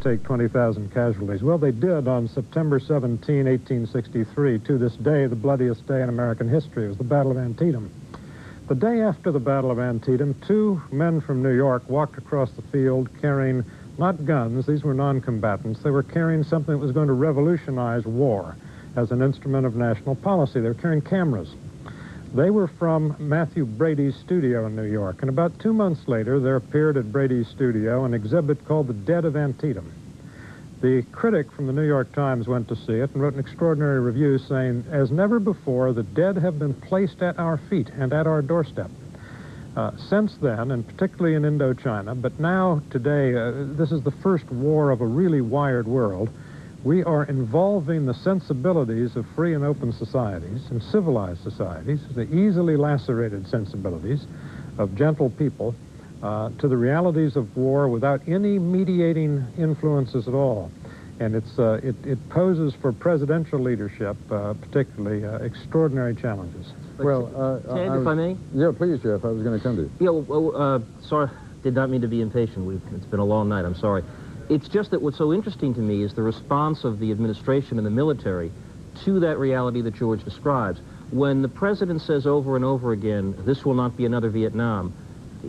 take 20,000 casualties. Well, they did on September 17, 1863. To this day, the bloodiest day in American history. It was the Battle of Antietam. The day after the Battle of Antietam, two men from New York walked across the field carrying not guns, these were non-combatants. They were carrying something that was going to revolutionize war as an instrument of national policy. They were carrying cameras. They were from Matthew Brady's studio in New York, and about 2 months later, there appeared at Brady's studio an exhibit called The Dead of Antietam. The critic from the New York Times went to see it and wrote an extraordinary review saying, as never before, the dead have been placed at our feet and at our doorstep. Since then, and particularly in Indochina, but now, today, this is the first war of a really wired world, we are involving the sensibilities of free and open societies and civilized societies, the easily lacerated sensibilities of gentle people, to the realities of war without any mediating influences at all. And it poses for presidential leadership, particularly, extraordinary challenges. Well, Ted, if I may? Yeah, please, Jeff. I was going to come to you. Yeah, well, sorry, did not mean to be impatient. It's been a long night. I'm sorry. It's just that what's so interesting to me is the response of the administration and the military to that reality that George describes. When the president says over and over again, this will not be another Vietnam,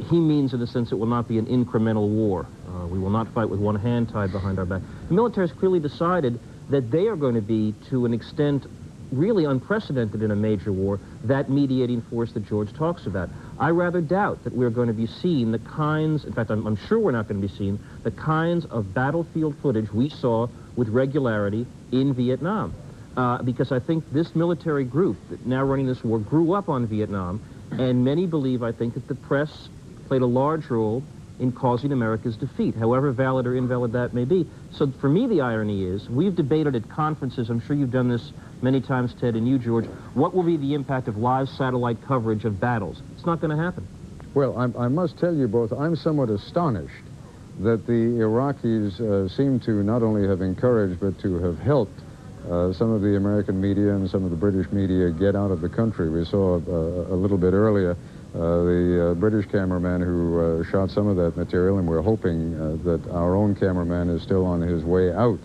he means, in a sense, it will not be an incremental war. We will not fight with one hand tied behind our back. The military has clearly decided that they are going to be, to an extent, really unprecedented in a major war, that mediating force that George talks about. I rather doubt that we're going to be seeing the kinds, in fact, I'm sure we're not going to be seeing the kinds of battlefield footage we saw with regularity in Vietnam. Because I think this military group that now running this war grew up on Vietnam, and many believe, I think, that the press played a large role in causing America's defeat, however valid or invalid that may be. So for me, the irony is, we've debated at conferences, I'm sure you've done this many times, Ted, and you, George, what will be the impact of live satellite coverage of battles? It's not going to happen. Well, I must tell you both, I'm somewhat astonished that the Iraqis seem to not only have encouraged, but to have helped some of the American media and some of the British media get out of the country. We saw a little bit earlier the British cameraman who shot some of that material, and we're hoping that our own cameraman is still on his way out.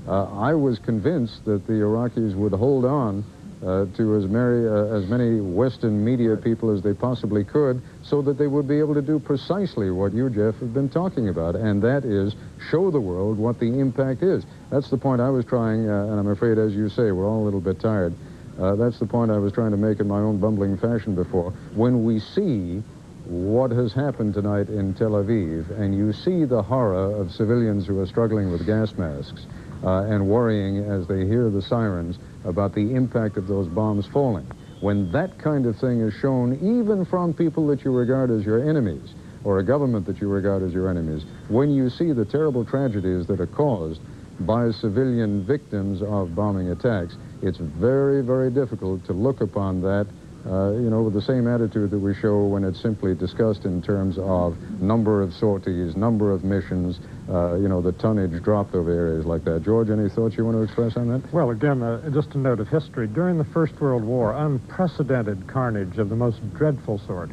I was convinced that the Iraqis would hold on to as many Western media people as they possibly could, so that they would be able to do precisely what you, Jeff, have been talking about, and that is show the world what the impact is. That's the point I was trying, and I'm afraid, as you say, we're all a little bit tired. That's the point I was trying to make in my own bumbling fashion before. When we see what has happened tonight in Tel Aviv, and you see the horror of civilians who are struggling with gas masks, and worrying as they hear the sirens about the impact of those bombs falling. When that kind of thing is shown, even from people that you regard as your enemies, or a government that you regard as your enemies, when you see the terrible tragedies that are caused by civilian victims of bombing attacks, it's very, very difficult to look upon that with the same attitude that we show when it's simply discussed in terms of number of sorties, number of missions, the tonnage dropped over areas like that. George, any thoughts you want to express on that? Well, again, just a note of history. During the First World War, unprecedented carnage of the most dreadful sort.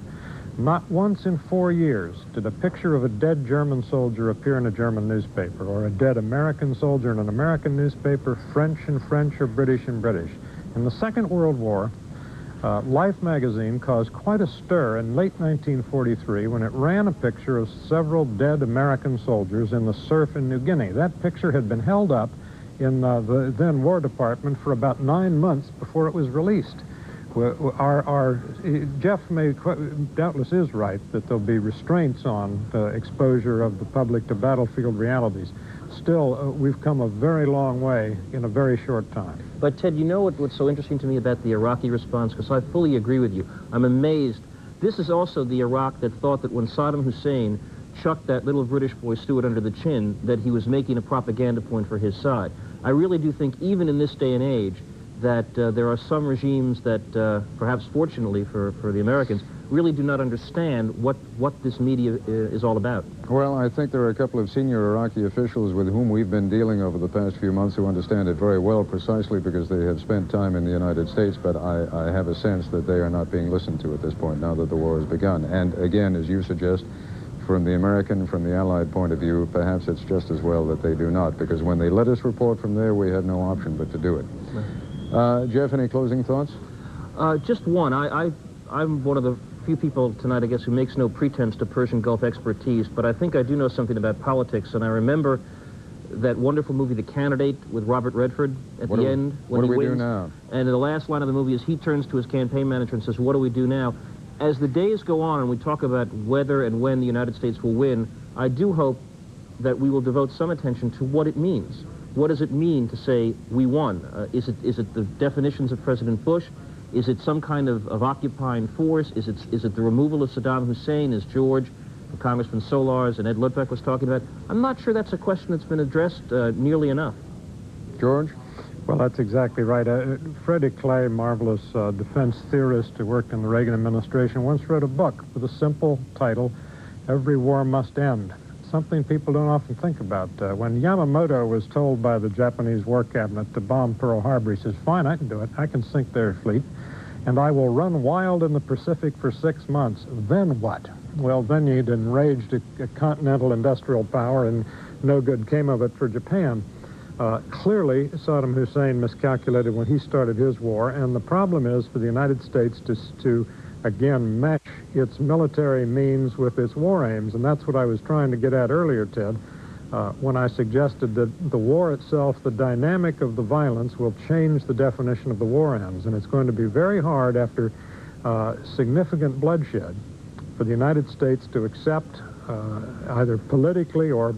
Not once in 4 years did a picture of a dead German soldier appear in a German newspaper, or a dead American soldier in an American newspaper, French in French, or British in British. In the Second World War, Life magazine caused quite a stir in late 1943 when it ran a picture of several dead American soldiers in the surf in New Guinea. That picture had been held up in the then War Department for about 9 months before it was released. Jeff doubtless is right that there'll be restraints on the exposure of the public to battlefield realities. Still, we've come a very long way in a very short time. But, Ted, you know what's so interesting to me about the Iraqi response? Because I fully agree with you. I'm amazed. This is also the Iraq that thought that when Saddam Hussein chucked that little British boy Stuart under the chin, that he was making a propaganda point for his side. I really do think, even in this day and age, that there are some regimes that, perhaps fortunately for the Americans, really do not understand what this media is all about. Well, I think there are a couple of senior Iraqi officials with whom we've been dealing over the past few months who understand it very well, precisely because they have spent time in the United States, but I have a sense that they are not being listened to at this point now that the war has begun. And again, as you suggest, from the American, from the Allied point of view, perhaps it's just as well that they do not, because when they let us report from there, we had no option but to do it. Jeff, any closing thoughts? Just one. I'm one of the few people tonight, I guess, who makes no pretense to Persian Gulf expertise, but I think I do know something about politics, and I remember that wonderful movie, The Candidate, with Robert Redford at the end when he wins. What do we do now? And the last line of the movie is he turns to his campaign manager and says, "What do we do now?" As the days go on and we talk about whether and when the United States will win, I do hope that we will devote some attention to what it means. What does it mean to say we won? Is it the definitions of President Bush? Is it some kind of occupying force? Is it the removal of Saddam Hussein, as George, Congressman Solars, and Ed Ludbeck was talking about? I'm not sure that's a question that's been addressed nearly enough. George? Well, that's exactly right. Freddie Clay, marvelous defense theorist who worked in the Reagan administration, once wrote a book with a simple title, Every War Must End. Something people don't often think about. When Yamamoto was told by the Japanese War Cabinet to bomb Pearl Harbor, he says, "Fine, I can do it. I can sink their fleet, and I will run wild in the Pacific for 6 months. Then what?" Well, then you'd enraged a continental industrial power, and no good came of it for Japan. Clearly, Saddam Hussein miscalculated when he started his war, and the problem is for the United States to again, match its military means with its war aims, and that's what I was trying to get at earlier, Ted, when I suggested that the war itself, the dynamic of the violence, will change the definition of the war ends, and it's going to be very hard after significant bloodshed for the United States to accept, either politically or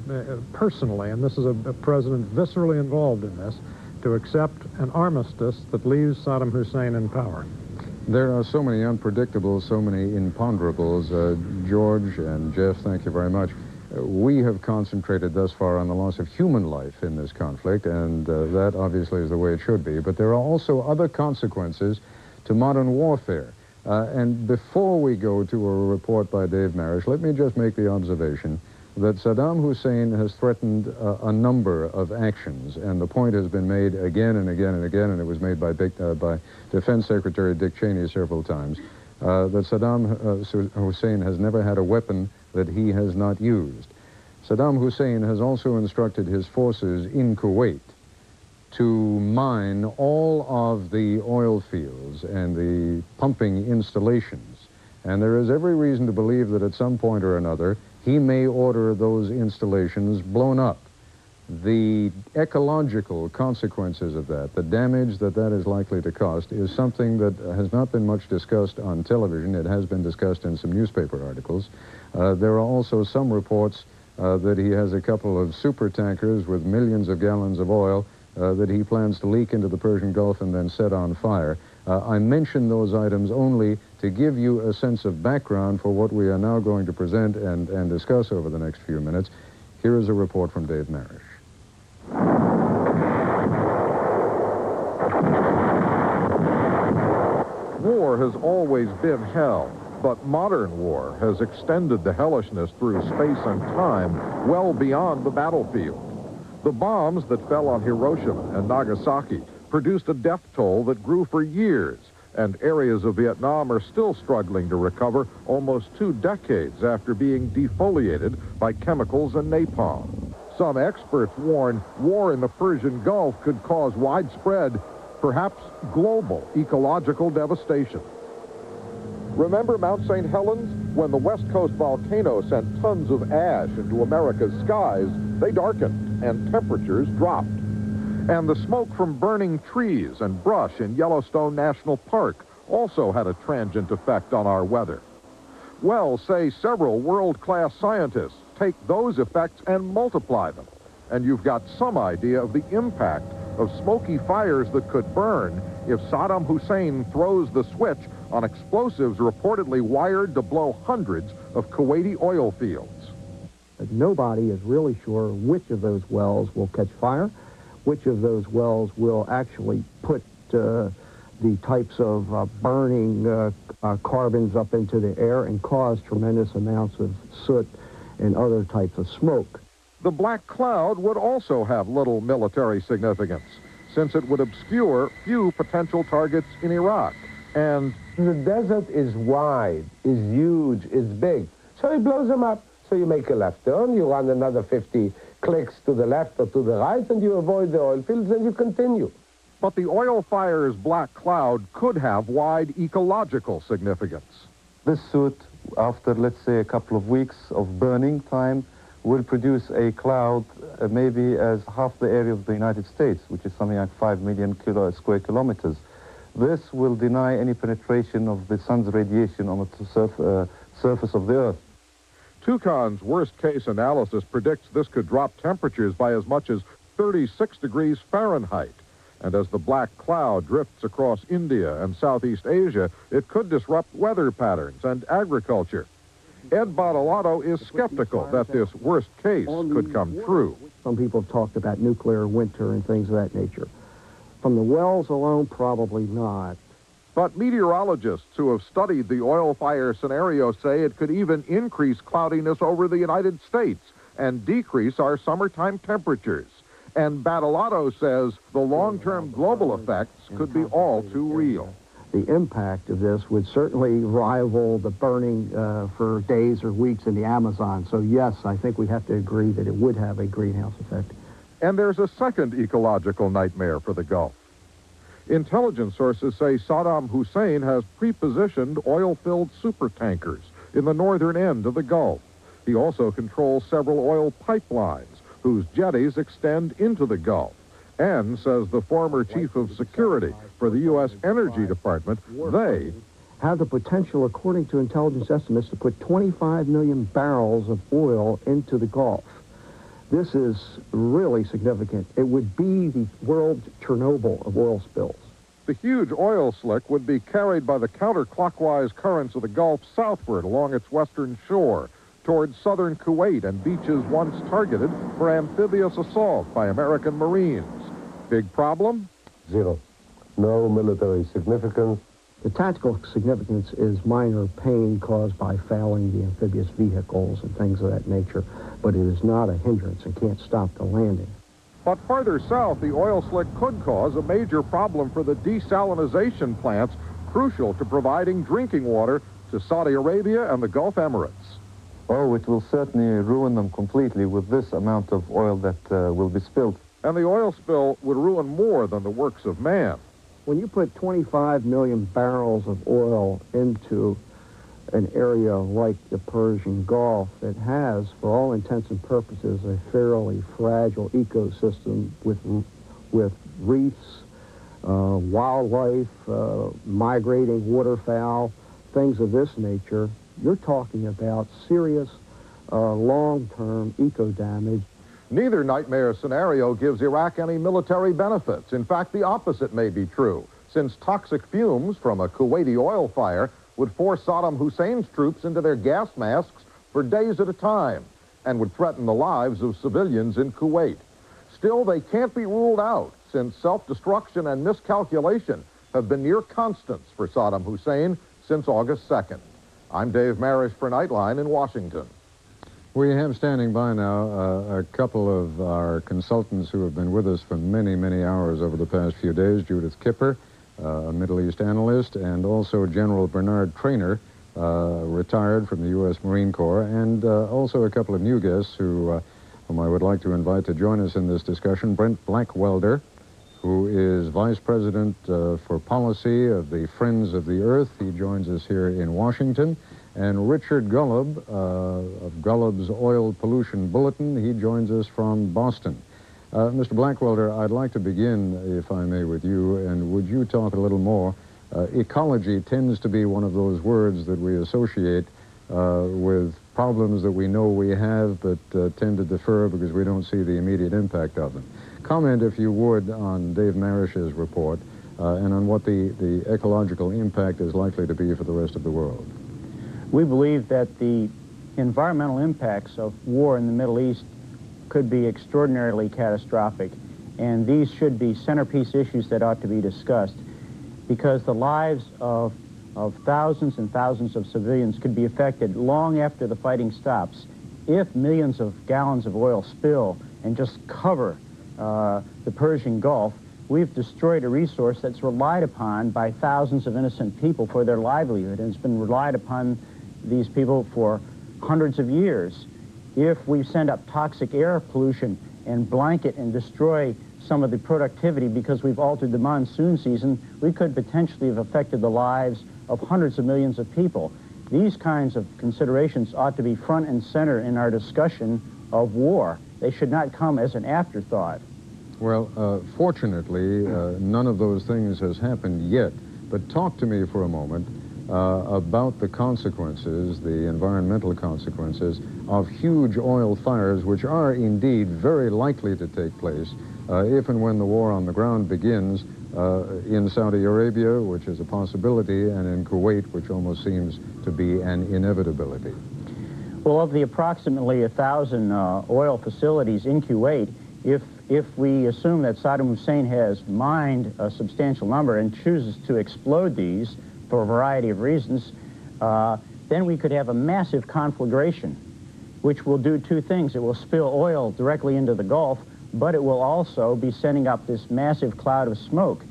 personally, and this is a president viscerally involved in this, to accept an armistice that leaves Saddam Hussein in power. There are so many unpredictables, so many imponderables. George and Jeff, thank you very much. We have concentrated thus far on the loss of human life in this conflict, and that obviously is the way it should be. But there are also other consequences to modern warfare. And before we go to a report by Dave Marish, let me just make the observation that Saddam Hussein has threatened a number of actions, and the point has been made again and again and again, and it was made by Defense Secretary Dick Cheney several times, that Saddam Hussein has never had a weapon that he has not used. Saddam Hussein has also instructed his forces in Kuwait to mine all of the oil fields and the pumping installations, and there is every reason to believe that at some point or another he may order those installations blown up. The ecological consequences of that, the damage that is likely to cost, is something that has not been much discussed on television. It has been discussed in some newspaper articles. There are also some reports that he has a couple of super tankers with millions of gallons of oil that he plans to leak into the Persian Gulf and then set on fire. I mention those items only to give you a sense of background for what we are now going to present and discuss over the next few minutes. Here is a report from Dave Marish. War has always been hell, but modern war has extended the hellishness through space and time well beyond the battlefield. The bombs that fell on Hiroshima and Nagasaki produced a death toll that grew for years, and areas of Vietnam are still struggling to recover almost 2 decades after being defoliated by chemicals and napalm. Some experts warn war in the Persian Gulf could cause widespread, perhaps global, ecological devastation. Remember Mount St. Helens? When the West Coast volcano sent tons of ash into America's skies, they darkened and temperatures dropped. And the smoke from burning trees and brush in Yellowstone National Park also had a transient effect on our weather. Well, say several world-class scientists take those effects and multiply them, and you've got some idea of the impact of smoky fires that could burn if Saddam Hussein throws the switch on explosives reportedly wired to blow hundreds of Kuwaiti oil fields. Nobody is really sure which of those wells will catch fire, which of those wells will actually put the types of burning carbons up into the air and cause tremendous amounts of soot and other types of smoke. The black cloud would also have little military significance, since it would obscure few potential targets in Iraq. And the desert is wide, is huge, is big. So he blows them up, So you make a left turn, you run another 50 clicks to the left or to the right, and you avoid the oil fields, and you continue. But the oil fire's black cloud could have wide ecological significance. This soot, after, let's say, a couple of weeks of burning time, will produce a cloud maybe as half the area of the United States, which is something like 5 million square kilometers. This will deny any penetration of the sun's radiation on the surface of the Earth. Toucan's worst-case analysis predicts this could drop temperatures by as much as 36 degrees Fahrenheit. And as the black cloud drifts across India and Southeast Asia, it could disrupt weather patterns and agriculture. Ed Badolato is skeptical that this worst case could come true. Some people have talked about nuclear winter and things of that nature. From the wells alone, probably not. But meteorologists who have studied the oil fire scenario say it could even increase cloudiness over the United States and decrease our summertime temperatures. And Badolato says the long-term global effects could be all too real. The impact of this would certainly rival the burning for days or weeks in the Amazon. So yes, I think we have to agree that it would have a greenhouse effect. And there's a second ecological nightmare for the Gulf. Intelligence sources say Saddam Hussein has pre-positioned oil-filled supertankers in the northern end of the Gulf. He also controls several oil pipelines whose jetties extend into the Gulf, and, says the former chief of security for the U.S. Energy Department, they have the potential, according to intelligence estimates, to put 25 million barrels of oil into the Gulf. This is really significant. It would be the world Chernobyl of oil spills. The huge oil slick would be carried by the counterclockwise currents of the Gulf southward along its western shore, towards southern Kuwait and beaches once targeted for amphibious assault by American Marines. Big problem? Zero. No military significance. The tactical significance is minor pain caused by fouling the amphibious vehicles and things of that nature, but it is not a hindrance and can't stop the landing. But farther south, the oil slick could cause a major problem for the desalinization plants crucial to providing drinking water to Saudi Arabia and the Gulf Emirates. Oh, it will certainly ruin them completely with this amount of oil that will be spilled. And the oil spill would ruin more than the works of man. When you put 25 million barrels of oil into an area like the Persian Gulf that has, for all intents and purposes, a fairly fragile ecosystem with reefs, wildlife, migrating waterfowl, things of this nature, you're talking about serious long-term eco-damage. Neither nightmare scenario gives Iraq any military benefits. In fact, the opposite may be true, since toxic fumes from a Kuwaiti oil fire would force Saddam Hussein's troops into their gas masks for days at a time and would threaten the lives of civilians in Kuwait. Still, they can't be ruled out, since self-destruction and miscalculation have been near constants for Saddam Hussein since August 2nd. I'm Dave Marish for Nightline in Washington. We have standing by now a couple of our consultants who have been with us for many, many hours over the past few days. Judith Kipper, a Middle East analyst, and also General Bernard Traynor, retired from the U.S. Marine Corps, and also a couple of new guests whom I would like to invite to join us in this discussion. Brent Blackwelder, who is Vice President for Policy of the Friends of the Earth. He joins us here in Washington. And Richard Golub of Golub's Oil Pollution Bulletin. He joins us from Boston. Mr. Blackwelder, I'd like to begin, if I may, with you, and would you talk a little more? Ecology tends to be one of those words that we associate with problems that we know we have, but tend to defer because we don't see the immediate impact of them. Comment, if you would, on Dave Marish's report and on what the ecological impact is likely to be for the rest of the world. We believe that the environmental impacts of war in the Middle East could be extraordinarily catastrophic, and these should be centerpiece issues that ought to be discussed, because the lives of thousands and thousands of civilians could be affected long after the fighting stops if millions of gallons of oil spill and just cover the Persian Gulf. We've destroyed a resource that's relied upon by thousands of innocent people for their livelihood, and it's been relied upon these people for hundreds of years. If we send up toxic air pollution and blanket and destroy some of the productivity because we've altered the monsoon season, we could potentially have affected the lives of hundreds of millions of people. These kinds of considerations ought to be front and center in our discussion of war. They should not come as an afterthought. Well, fortunately, none of those things has happened yet. But talk to me for a moment about the consequences, the environmental consequences of huge oil fires, which are indeed very likely to take place if and when the war on the ground begins in Saudi Arabia, which is a possibility, and in Kuwait, which almost seems to be an inevitability. Well, of the approximately 1,000 oil facilities in Kuwait, if we assume that Saddam Hussein has mined a substantial number and chooses to explode these for a variety of reasons, then we could have a massive conflagration, which will do two things. It will spill oil directly into the Gulf, but it will also be sending up this massive cloud of smoke.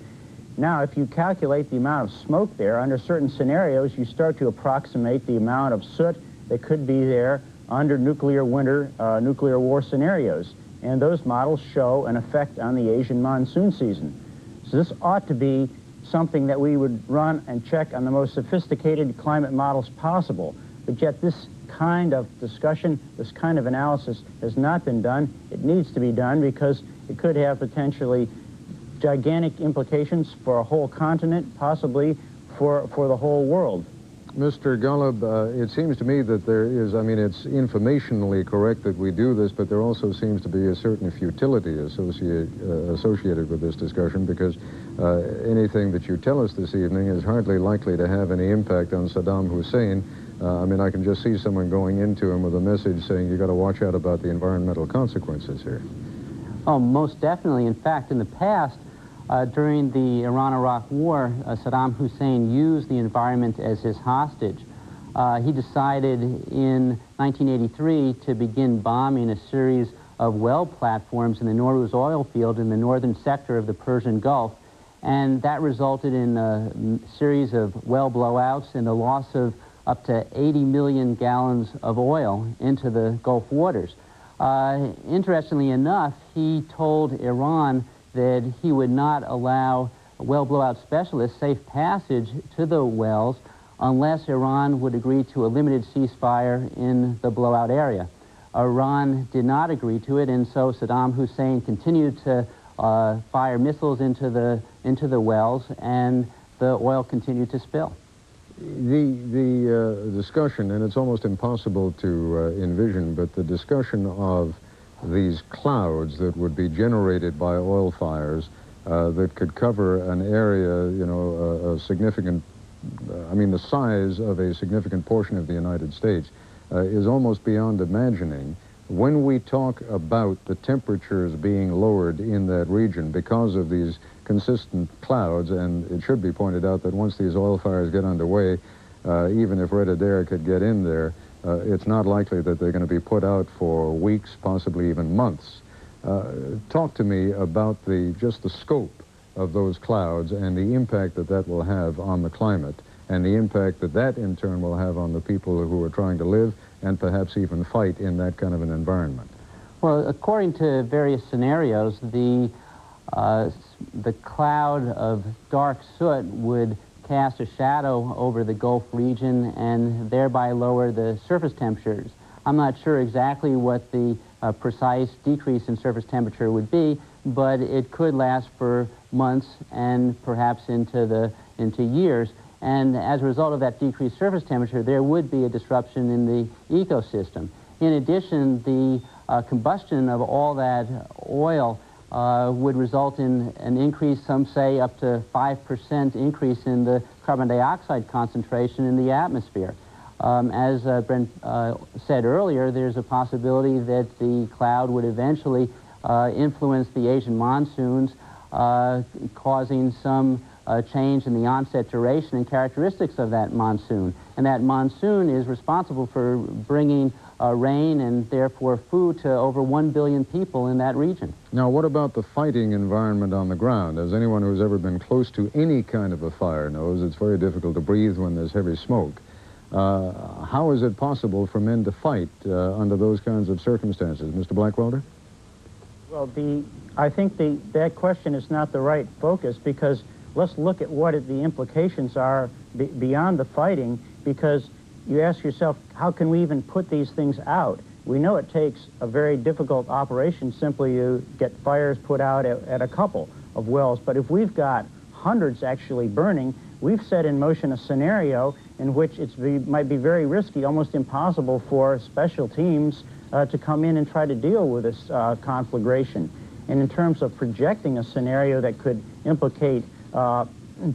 Now, if you calculate the amount of smoke there, under certain scenarios, you start to approximate the amount of soot that could be there under nuclear winter, nuclear war scenarios. And those models show an effect on the Asian monsoon season. So this ought to be something that we would run and check on the most sophisticated climate models possible. But yet this kind of discussion, this kind of analysis has not been done. It needs to be done because it could have potentially gigantic implications for a whole continent, possibly for the whole world. Mr. Golub, it seems to me that there is, I mean, it's informationally correct that we do this, but there also seems to be a certain futility associated with this discussion, because anything that you tell us this evening is hardly likely to have any impact on Saddam Hussein. I mean, I can just see someone going into him with a message saying, you got to watch out about the environmental consequences here. Oh, most definitely. In fact, in the past, during the Iran-Iraq War, Saddam Hussein used the environment as his hostage. He decided in 1983 to begin bombing a series of well platforms in the Noruz oil field in the northern sector of the Persian Gulf, and that resulted in a series of well blowouts and the loss of up to 80 million gallons of oil into the Gulf waters. Interestingly enough, he told Iran that he would not allow well blowout specialists safe passage to the wells unless Iran would agree to a limited ceasefire in the blowout area. Iran did not agree to it, and so Saddam Hussein continued to fire missiles into the wells, and the oil continued to spill. The discussion, and it's almost impossible to envision, but the discussion of these clouds that would be generated by oil fires that could cover an area, you know, a significant, I mean, the size of a significant portion of the United States is almost beyond imagining. When we talk about the temperatures being lowered in that region because of these consistent clouds, and it should be pointed out that once these oil fires get underway, even if Red Adair could get in there, it's not likely that they're going to be put out for weeks, possibly even months. Talk to me about just the scope of those clouds and the impact that that will have on the climate, and the impact that that in turn will have on the people who are trying to live and perhaps even fight in that kind of an environment. Well, according to various scenarios, the cloud of dark soot would cast a shadow over the Gulf region and thereby lower the surface temperatures. I'm not sure exactly what the precise decrease in surface temperature would be, but it could last for months and perhaps into years. And as a result of that decreased surface temperature, there would be a disruption in the ecosystem. In addition, the combustion of all that oil would result in an increase, some say up to 5% increase in the carbon dioxide concentration in the atmosphere. As Brent said earlier, there's a possibility that the cloud would eventually influence the Asian monsoons, causing some change in the onset duration and characteristics of that monsoon. And that monsoon is responsible for bringing rain and therefore food to over 1 billion people in that region. Now, what about the fighting environment on the ground? As anyone who's ever been close to any kind of a fire knows, it's very difficult to breathe when there's heavy smoke. How is it possible for men to fight under those kinds of circumstances? Mr. Blackwelder? Well, I think that question is not the right focus, because let's look at what the implications are beyond the fighting, because you ask yourself, how can we even put these things out? We know it takes a very difficult operation simply to get fires put out at a couple of wells, but if we've got hundreds actually burning, we've set in motion a scenario in which might be very risky, almost impossible for special teams to come in and try to deal with this conflagration. And in terms of projecting a scenario that could implicate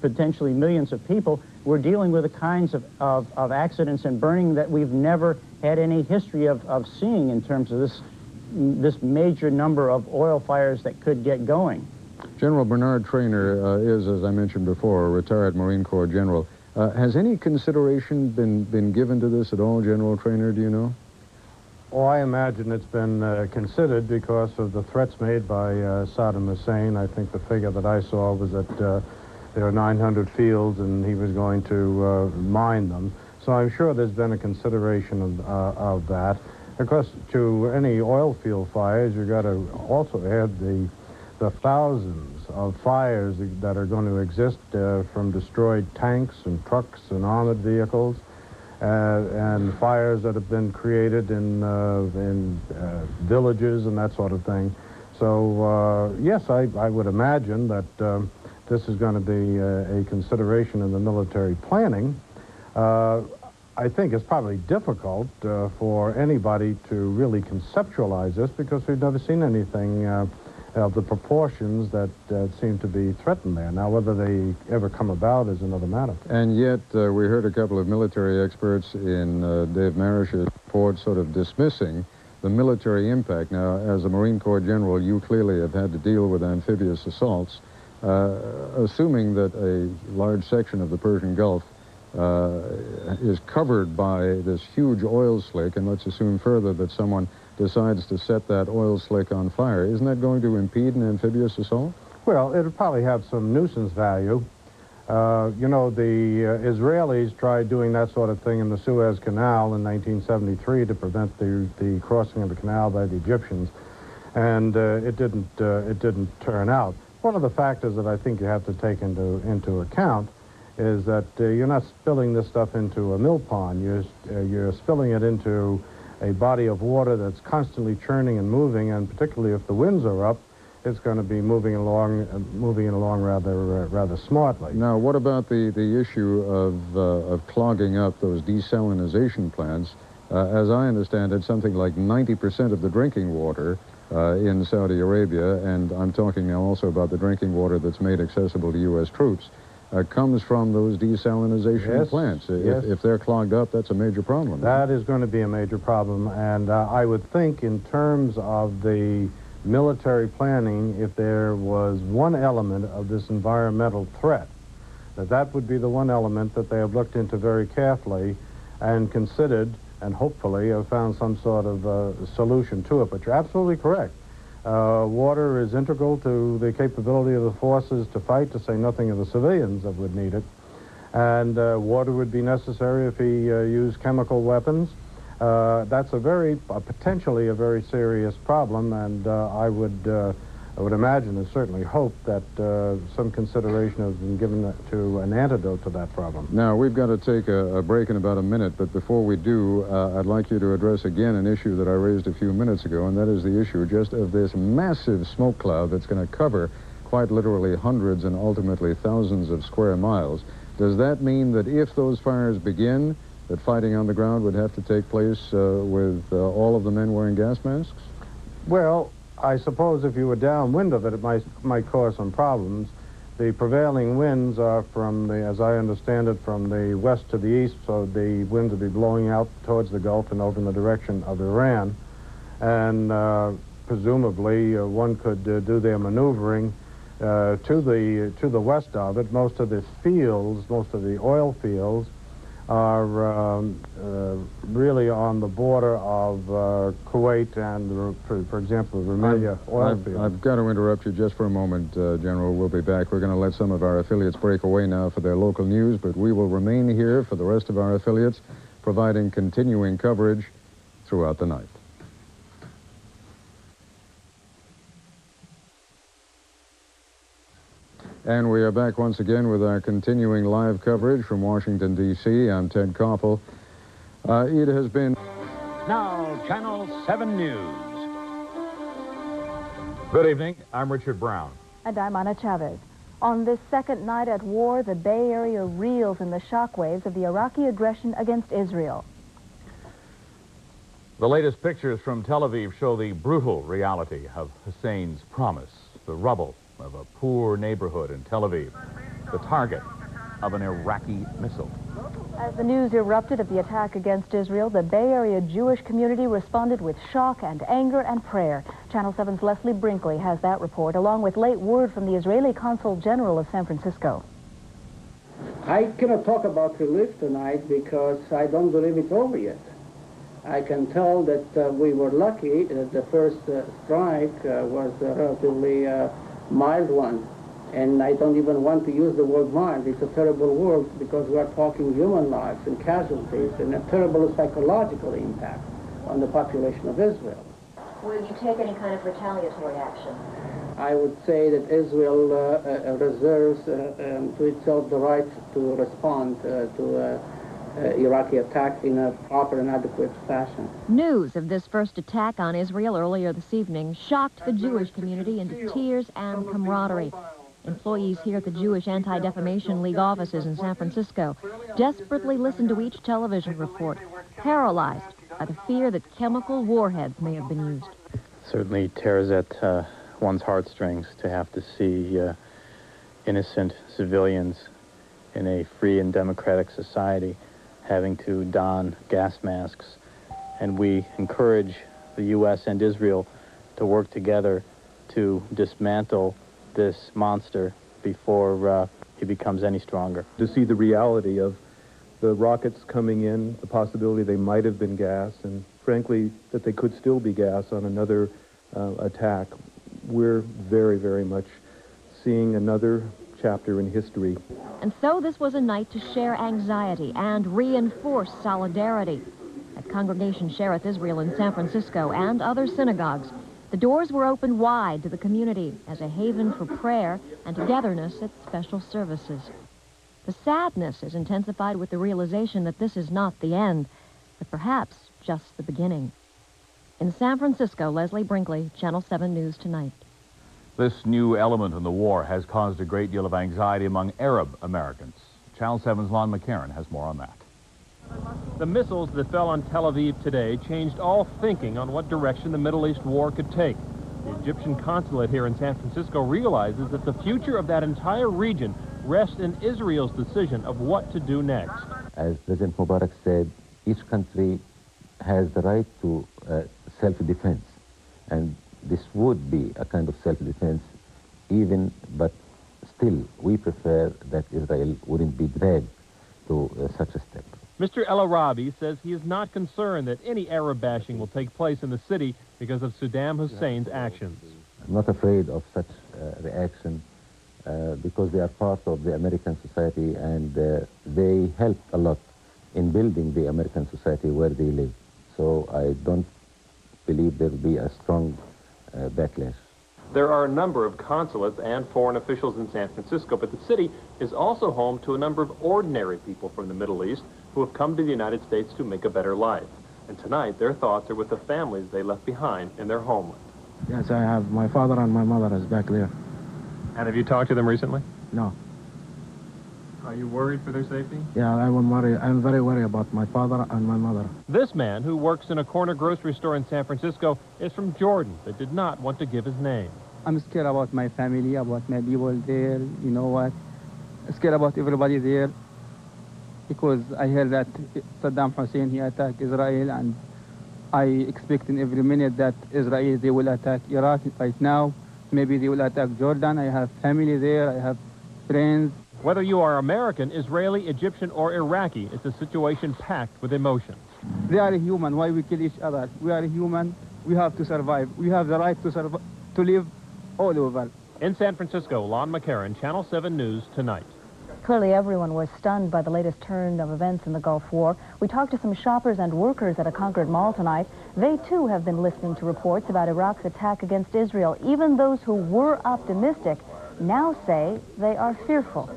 potentially millions of people, we're dealing with the kinds of accidents and burning that we've never had any history of seeing in terms of this major number of oil fires that could get going. General Bernard Traynor is, as I mentioned before, a retired Marine Corps general. Has any consideration been given to this at all, General Traynor, do you know? Oh, I imagine it's been considered because of the threats made by Saddam Hussein. I think the figure that I saw was that there are 900 fields and he was going to mine them. So I'm sure there's been a consideration of that. Of course, to any oil field fires, you've got to also add the thousands of fires that are going to exist from destroyed tanks and trucks and armored vehicles, and fires that have been created in villages and that sort of thing. So yes, I would imagine that this is going to be a consideration in the military planning. I think it's probably difficult for anybody to really conceptualize this because we've never seen anything of the proportions that seem to be threatened there. Now, whether they ever come about is another matter. And yet, we heard a couple of military experts in Dave Marish's report sort of dismissing the military impact. Now, as a Marine Corps general, you clearly have had to deal with amphibious assaults. Assuming that a large section of the Persian Gulf is covered by this huge oil slick, and let's assume further that someone decides to set that oil slick on fire, isn't that going to impede an amphibious assault? Well, it'll probably have some nuisance value. You know, the Israelis tried doing that sort of thing in the Suez Canal in 1973 to prevent the crossing of the canal by the Egyptians, and it didn't turn out. One of the factors that I think you have to take into account is that you're not spilling this stuff into a mill pond. You're spilling it into a body of water that's constantly churning and moving, and particularly if the winds are up, it's going to be moving along rather smartly. Now, what about the issue of clogging up those desalinization plants? As I understand it, something like 90% of the drinking water in Saudi Arabia, and I'm talking now also about the drinking water that's made accessible to U.S. troops, comes from those desalinization plants. If they're clogged up, that's a major problem. That is going to be a major problem, and I would think in terms of the military planning, if there was one element of this environmental threat, that would be the one element that they have looked into very carefully and considered, and hopefully have found some sort of solution to it. But you're absolutely correct. Water is integral to the capability of the forces to fight, to say nothing of the civilians that would need it. And water would be necessary if he used chemical weapons. That's potentially a very serious problem, and I would imagine and certainly hope that some consideration has been given to an antidote to that problem. Now, we've got to take a break in about a minute, but before we do, I'd like you to address again an issue that I raised a few minutes ago, and that is the issue just of this massive smoke cloud that's going to cover quite literally hundreds and ultimately thousands of square miles. Does that mean that if those fires begin, that fighting on the ground would have to take place with all of the men wearing gas masks? Well, I suppose if you were downwind of it, it might cause some problems. The prevailing winds are as I understand it, from the west to the east, so the winds will be blowing out towards the Gulf and over in the direction of Iran. And presumably, one could do their maneuvering to the west of it. Most of the oil fields, are really on the border of Kuwait and, for example, the Rumelia oil field. I've got to interrupt you just for a moment, General. We'll be back. We're going to let some of our affiliates break away now for their local news, but we will remain here for the rest of our affiliates providing continuing coverage throughout the night. And we are back once again with our continuing live coverage from Washington, D.C. I'm Ted Koppel. It has been... Now, Channel 7 News. Good evening. I'm Richard Brown. And I'm Ana Chavez. On this second night at war, the Bay Area reels in the shockwaves of the Iraqi aggression against Israel. The latest pictures from Tel Aviv show the brutal reality of Hussein's promise, the rubble of a poor neighborhood in Tel Aviv, the target of an Iraqi missile. As the news erupted of the attack against Israel, the Bay Area Jewish community responded with shock and anger and prayer. Channel 7's Leslie Brinkley has that report, along with late word from the Israeli Consul General of San Francisco. I cannot talk about relief tonight because I don't believe it's over yet. I can tell that we were lucky that the first strike was a relatively mild one. And I don't even want to use the word mild. It's a terrible word because we are talking human lives and casualties and a terrible psychological impact on the population of Israel. Will you take any kind of retaliatory action? I would say that Israel reserves to itself the right to respond to Iraqi attack in a proper and adequate fashion. News of this first attack on Israel earlier this evening shocked the Jewish community into tears and camaraderie. Employees here at the Jewish Anti-Defamation League offices in San Francisco desperately listened to each television report, paralyzed by the fear that chemical warheads may have been used. Certainly tears at one's heartstrings to have to see innocent civilians in a free and democratic society having to don gas masks. And we encourage the U.S. and Israel to work together to dismantle this monster before he becomes any stronger. To see the reality of the rockets coming in, the possibility they might have been gas, and frankly, that they could still be gas on another attack. We're very, very much seeing another chapter in history. And so this was a night to share anxiety and reinforce solidarity. At Congregation Shereth Israel in San Francisco and other synagogues, the doors were opened wide to the community as a haven for prayer and togetherness at special services. The sadness is intensified with the realization that this is not the end, but perhaps just the beginning. In San Francisco, Leslie Brinkley, Channel 7 News Tonight. This new element in the war has caused a great deal of anxiety among Arab Americans. Channel 7's Lon McCarran has more on that. The missiles that fell on Tel Aviv today changed all thinking on what direction the Middle East war could take. The Egyptian consulate here in San Francisco realizes that the future of that entire region rests in Israel's decision of what to do next. As President Mubarak said, each country has the right to self-defense, and this would be a kind of self-defense but still we prefer that Israel wouldn't be dragged to such a step. Mr. El Arabi says he is not concerned that any Arab bashing will take place in the city because of Saddam Hussein's actions. I'm not afraid of such reaction because they are part of the American society and they help a lot in building the American society where they live. So I don't believe there will be a strong backlash. There are a number of consulates and foreign officials in San Francisco, but the city is also home to a number of ordinary people from the Middle East who have come to the United States to make a better life. And tonight, their thoughts are with the families they left behind in their homeland. Yes, I have. My father and my mother is back there. And have you talked to them recently? No. Are you worried for their safety? Yeah, I'm very worried about my father and my mother. This man, who works in a corner grocery store in San Francisco, is from Jordan, but did not want to give his name. I'm scared about my family, about my people there, you know what? Scared about everybody there because I heard that Saddam Hussein, he attacked Israel, and I expect in every minute that Israel, they will attack Iraq right now. Maybe they will attack Jordan. I have family there, I have friends. Whether you are American, Israeli, Egyptian, or Iraqi, it's a situation packed with emotion. They are human. Why we kill each other? We are human. We have to survive. We have the right to survive, to live all over. In San Francisco, Lon McCarran, Channel 7 News Tonight. Clearly, everyone was stunned by the latest turn of events in the Gulf War. We talked to some shoppers and workers at a Concord mall tonight. They, too, have been listening to reports about Iraq's attack against Israel. Even those who were optimistic now say they are fearful.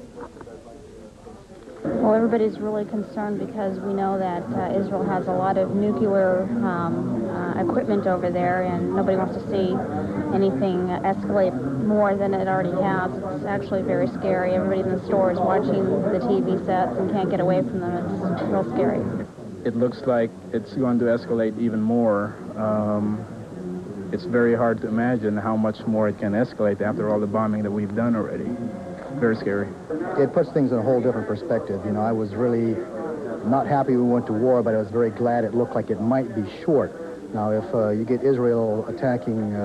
Well, everybody's really concerned because we know that Israel has a lot of nuclear equipment over there, and nobody wants to see anything escalate more than it already has. It's actually very scary. Everybody in the store is watching the TV sets and can't get away from them. It's real scary. It looks like it's going to escalate even more. It's very hard to imagine how much more it can escalate after all the bombing that we've done already. Very scary. It puts things in a whole different perspective. You know, I was really not happy we went to war, but I was very glad it looked like it might be short. Now, if you get Israel attacking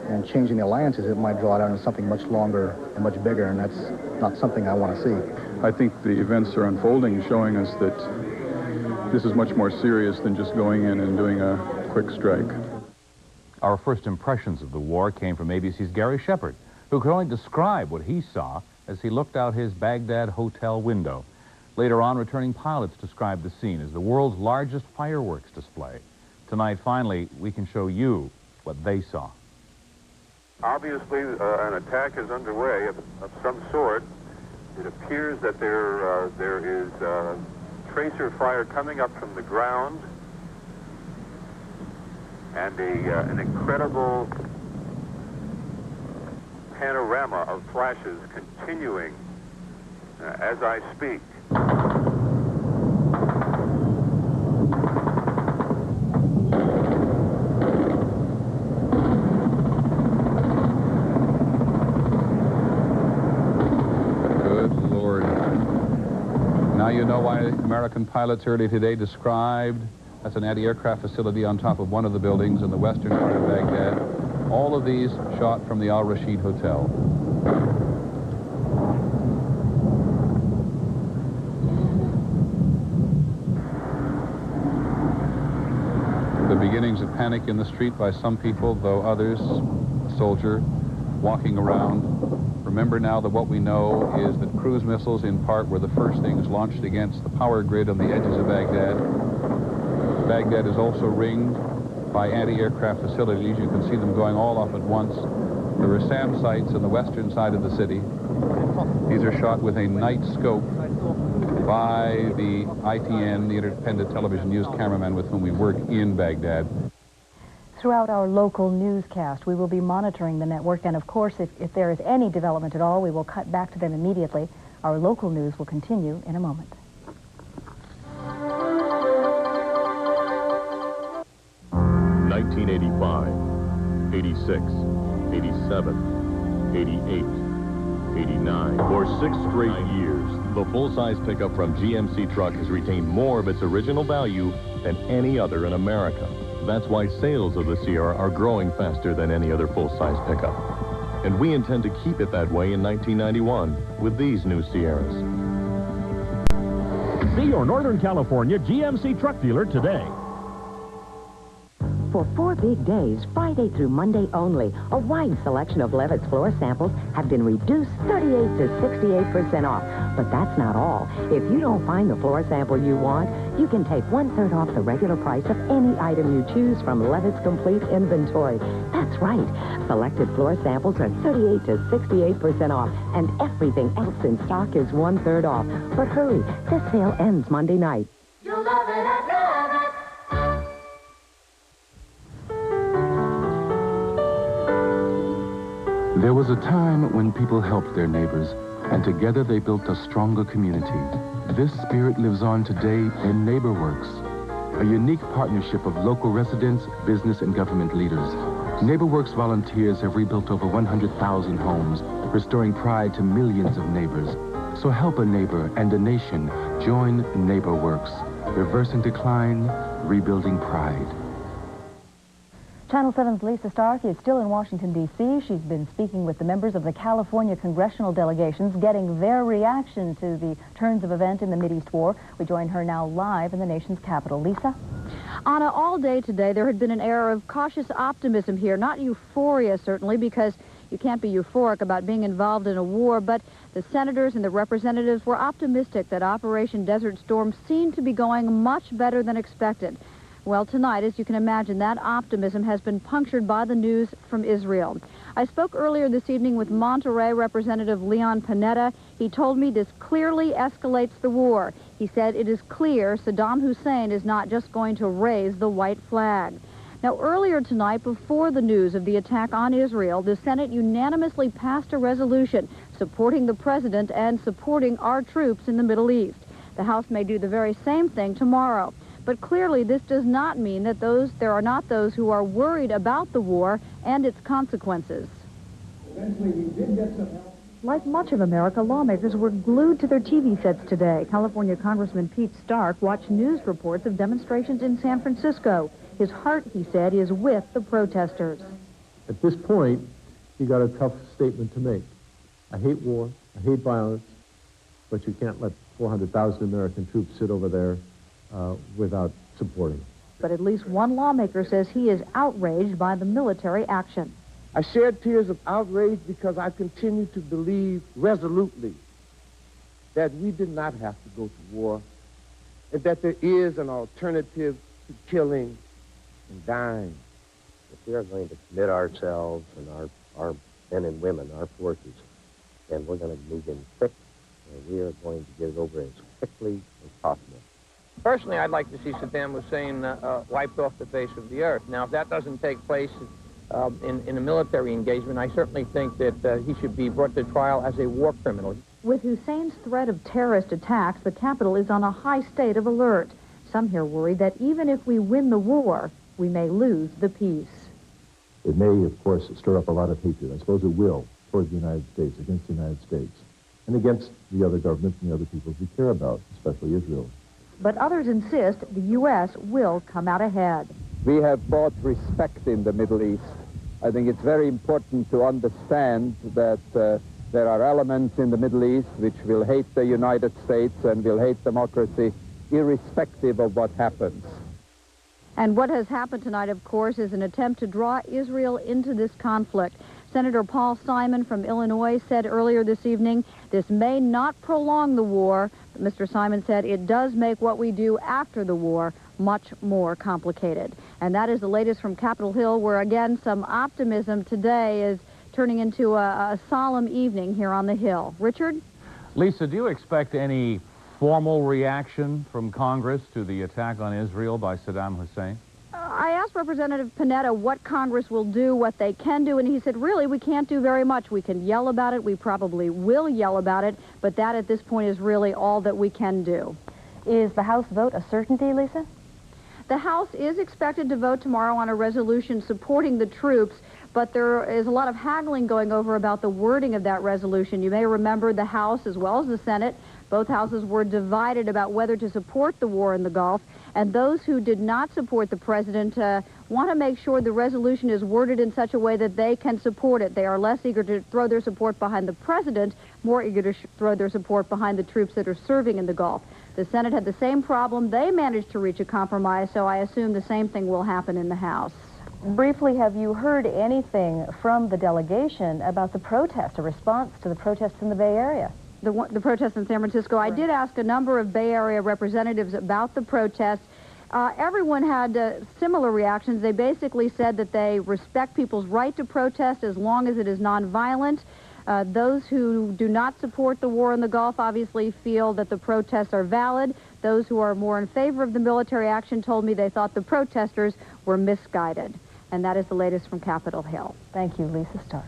and changing the alliances, it might draw down into something much longer and much bigger, and that's not something I want to see. I think the events are unfolding, showing us that this is much more serious than just going in and doing a quick strike. Our first impressions of the war came from ABC's Gary Shepard, who could only describe what he saw as he looked out his Baghdad hotel window. Later on, returning pilots described the scene as the world's largest fireworks display. Tonight, finally, we can show you what they saw. Obviously, an attack is underway of some sort. It appears that there is tracer fire coming up from the ground, and an incredible panorama of flashes continuing as I speak. Good Lord. Now you know why American pilots early today described that's an anti-aircraft facility on top of one of the buildings in the western part of Baghdad. All of these shot from the Al Rashid Hotel. The beginnings of panic in the street by some people, though others, a soldier, walking around. Remember now that what we know is that cruise missiles, in part, were the first things launched against the power grid on the edges of Baghdad. Baghdad is also ringed by anti-aircraft facilities. You can see them going all off at once. There are SAM sites on the western side of the city. These are shot with a night scope by the ITN, the Independent Television News cameraman with whom we work in Baghdad. Throughout our local newscast, we will be monitoring the network, and of course, if there is any development at all, we will cut back to them immediately. Our local news will continue in a moment. 1985, 86, 87, 88, 89. For 6 straight years, the full-size pickup from GMC Truck has retained more of its original value than any other in America. That's why sales of the Sierra are growing faster than any other full-size pickup. And we intend to keep it that way in 1991 with these new Sierras. See your Northern California GMC truck dealer today. For 4 big days, Friday through Monday only, a wide selection of Levitt's floor samples have been reduced 38 to 68% off. But that's not all. If you don't find the floor sample you want, you can take 1/3 off the regular price of any item you choose from Levitt's complete inventory. That's right. Selected floor samples are 38 to 68% off, and everything else in stock is 1/3 off. But hurry, this sale ends Monday night. You'll love it at Levitt's. There was a time when people helped their neighbors, and together they built a stronger community. This spirit lives on today in NeighborWorks, a unique partnership of local residents, business, and government leaders. NeighborWorks volunteers have rebuilt over 100,000 homes, restoring pride to millions of neighbors. So help a neighbor and a nation. Join NeighborWorks. Reversing decline, rebuilding pride. Channel 7's Lisa Starkey is still in Washington, D.C. She's been speaking with the members of the California congressional delegations, getting their reaction to the turns of event in the Mideast war. We join her now live in the nation's capital. Lisa? Anna, all day today there had been an air of cautious optimism here. Not euphoria, certainly, because You can't be euphoric about being involved in a war, but the senators and the representatives were optimistic that Operation Desert Storm seemed to be going much better than expected. Well, tonight, as you can imagine, that optimism has been punctured by the news from Israel. I spoke earlier this evening with Monterey Representative Leon Panetta. He told me this clearly escalates the war. He said it is clear Saddam Hussein is not just going to raise the white flag. Now, earlier tonight, before the news of the attack on Israel, the Senate unanimously passed a resolution supporting the president and supporting our troops in the Middle East. The House may do the very same thing tomorrow. But clearly, this does not mean that there are not those who are worried about the war and its consequences. Eventually, we did get some help. Like much of America, lawmakers were glued to their TV sets today. California Congressman Pete Stark watched news reports of demonstrations in San Francisco. His heart, he said, is with the protesters. At this point, you got a tough statement to make. I hate war, I hate violence, but you can't let 400,000 American troops sit over there without supporting. But at least one lawmaker says he is outraged by the military action. I shed tears of outrage because I continue to believe resolutely that we did not have to go to war and that there is an alternative to killing and dying. If we are going to commit ourselves and our men and women, our forces, and we're going to move in quick, and we are going to get it over as quickly as possible. Personally, I'd like to see Saddam Hussein wiped off the face of the earth. Now, if that doesn't take place in a military engagement, I certainly think that he should be brought to trial as a war criminal. With Hussein's threat of terrorist attacks, the capital is on a high state of alert. Some here worry that even if we win the war, we may lose the peace. It may, of course, stir up a lot of hatred. I suppose it will, towards the United States, against the United States, and against the other governments and the other peoples we care about, especially Israel. But others insist the U.S. will come out ahead. We have bought respect in the Middle East. I think it's very important to understand that there are elements in the Middle East which will hate the United States and will hate democracy, irrespective of what happens. And what has happened tonight, of course, is an attempt to draw Israel into this conflict. Senator Paul Simon from Illinois said earlier this evening, this may not prolong the war, but Mr. Simon said it does make what we do after the war much more complicated. And that is the latest from Capitol Hill, where, again, some optimism today is turning into a solemn evening here on the Hill. Richard? Lisa, do you expect any formal reaction from Congress to the attack on Israel by Saddam Hussein? I asked Representative Panetta what Congress will do, what they can do, and he said, really, we can't do very much. We can yell about it. We probably will yell about it, but that at this point is really all that we can do. Is the House vote a certainty, Lisa? The House is expected to vote tomorrow on a resolution supporting the troops, but there is a lot of haggling going over about the wording of that resolution. You may remember the House as well as the Senate. Both houses were divided about whether to support the war in the Gulf, and those who did not support the president want to make sure the resolution is worded in such a way that they can support it. They are less eager to throw their support behind the president, more eager to throw their support behind the troops that are serving in the Gulf. The Senate had the same problem. They managed to reach a compromise, so I assume the same thing will happen in the House. Briefly, have you heard anything from the delegation about the protest, a response to the protests in the Bay Area? The protests in San Francisco. I did ask a number of Bay Area representatives about the protests. Everyone had similar reactions. They basically said that they respect people's right to protest as long as it is nonviolent. Those who do not support the war in the Gulf obviously feel that the protests are valid. Those who are more in favor of the military action told me they thought the protesters were misguided. And that is the latest from Capitol Hill. Thank you, Lisa Stark.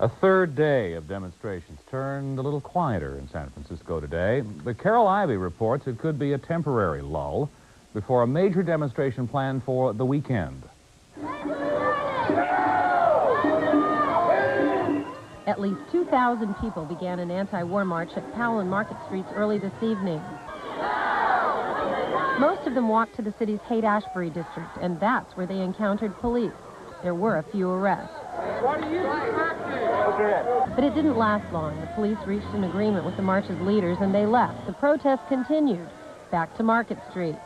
A third day of demonstrations turned a little quieter in San Francisco today. But Carol Ivy reports it could be a temporary lull before a major demonstration planned for the weekend. At least 2,000 people began an anti-war march at Powell and Market Streets early this evening. Most of them walked to the city's Haight-Ashbury district, and that's where they encountered police. There were a few arrests. But it didn't last long. The police reached an agreement with the march's leaders, and they left. The protest continued back to Market Street.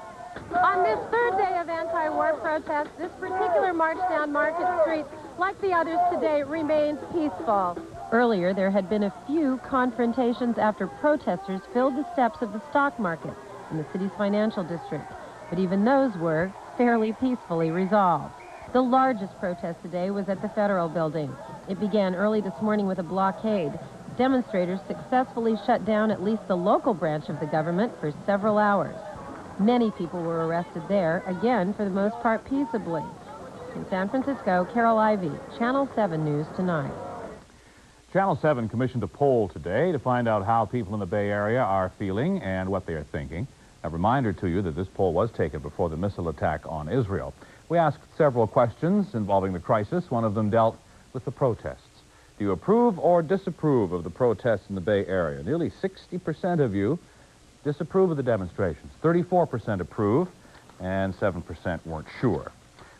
On this third day of anti-war protests, this particular march down Market Street, like the others today, remains peaceful. Earlier, there had been a few confrontations after protesters filled the steps of the stock market in the city's financial district, but even those were fairly peacefully resolved. The largest protest today was at the Federal Building. It began early this morning with a blockade. Demonstrators successfully shut down at least the local branch of the government for several hours. Many people were arrested there, again, for the most part peaceably. In San Francisco, Carol Ivey, Channel 7 News Tonight. Channel 7 commissioned a poll today to find out how people in the Bay Area are feeling and what they are thinking. A reminder to you that this poll was taken before the missile attack on Israel. We asked several questions involving the crisis. One of them dealt with the protests. Do you approve or disapprove of the protests in the Bay Area? Nearly 60% of you disapprove of the demonstrations. 34% approve, and 7% weren't sure.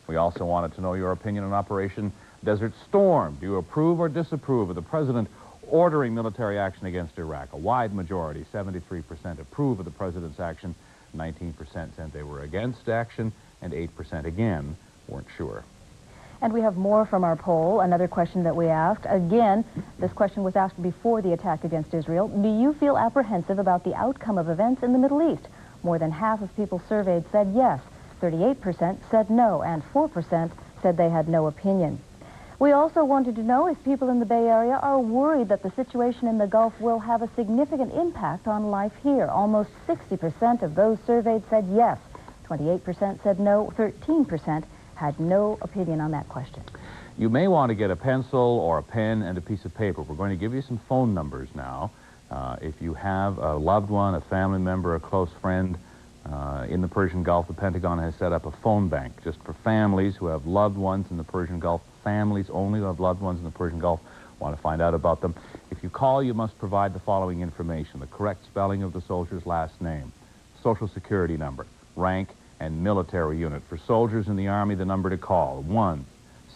We also wanted to know your opinion on Operation Desert Storm. Do you approve or disapprove of the president ordering military action against Iraq? A wide majority, 73% approve of the president's action, 19% said they were against action, and 8% again weren't sure. And we have more from our poll, another question that we asked. Again, this question was asked before the attack against Israel. Do you feel apprehensive about the outcome of events in the Middle East? More than half of people surveyed said yes, 38% said no, and 4% said they had no opinion. We also wanted to know if people in the Bay Area are worried that the situation in the Gulf will have a significant impact on life here. Almost 60% of those surveyed said yes, 28% said no, 13% had no opinion on that question. You may want to get a pencil or a pen and a piece of paper. We're going to give you some phone numbers now. If you have a loved one, a family member, a close friend in the Persian Gulf, the Pentagon has set up a phone bank just for families who have loved ones in the Persian Gulf. Families only who have loved ones in the Persian Gulf want to find out about them. If you call, you must provide the following information: the correct spelling of the soldier's last name, Social Security number, rank, and military unit. For soldiers in the Army, the number to call,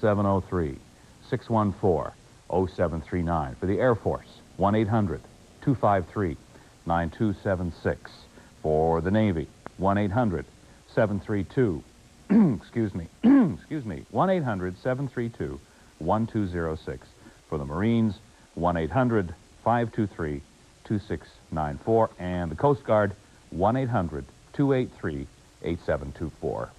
1-703-614-0739. For the Air Force, 1-800-253-9276. For the Navy, 1-800-732, excuse me, 1-800-732-1206. For the Marines, 1-800-523-2694. And the Coast Guard, 1-800-283-8724.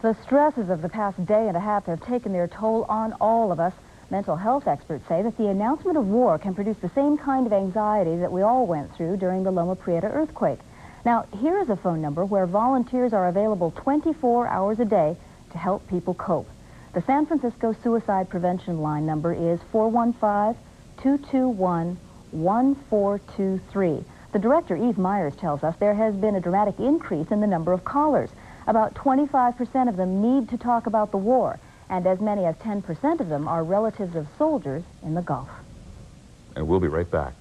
The stresses of the past day and a half have taken their toll on all of us. Mental health experts say that the announcement of war can produce the same kind of anxiety that we all went through during the Loma Prieta earthquake. Now, here is a phone number where volunteers are available 24 hours a day to help people cope. The San Francisco Suicide Prevention Line number is 415-221-1423. The director, Eve Myers, tells us there has been a dramatic increase in the number of callers. About 25% of them need to talk about the war, and as many as 10% of them are relatives of soldiers in the Gulf. And we'll be right back.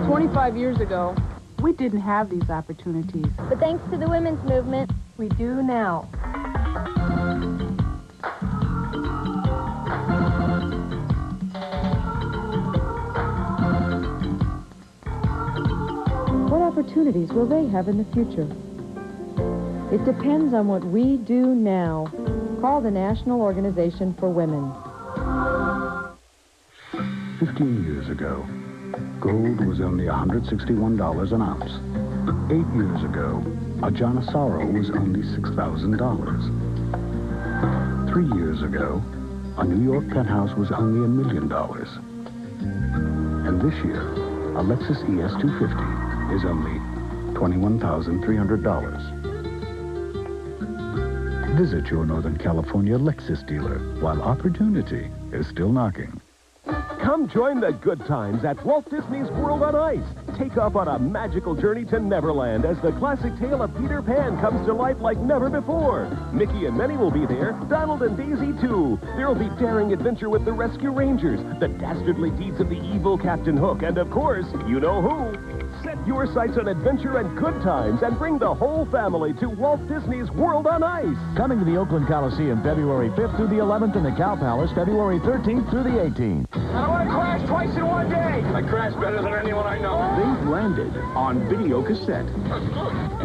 "25 years ago, we didn't have these opportunities. But thanks to the women's movement, we do now. What opportunities will they have in the future? It depends on what we do now. Call the National Organization for Women. 15 years ago, gold was only $161 an ounce. 8 years ago, a Janisaro was only $6,000. 3 years ago, a New York penthouse was only $1 million. And this year, a Lexus ES250 is only $21,300. Visit your Northern California Lexus dealer while opportunity is still knocking. Come join the good times at Walt Disney's World on Ice. Take off on a magical journey to Neverland as the classic tale of Peter Pan comes to life like never before. Mickey and Minnie will be there, Donald and Daisy too. There'll be daring adventure with the Rescue Rangers, the dastardly deeds of the evil Captain Hook, and of course, you know who. Set your sights on adventure and good times and bring the whole family to Walt Disney's World on Ice. Coming to the Oakland Coliseum February 5th through the 11th and the Cow Palace February 13th through the 18th. I want to crash twice in one day. I crash better than anyone I know. They've landed on video cassette.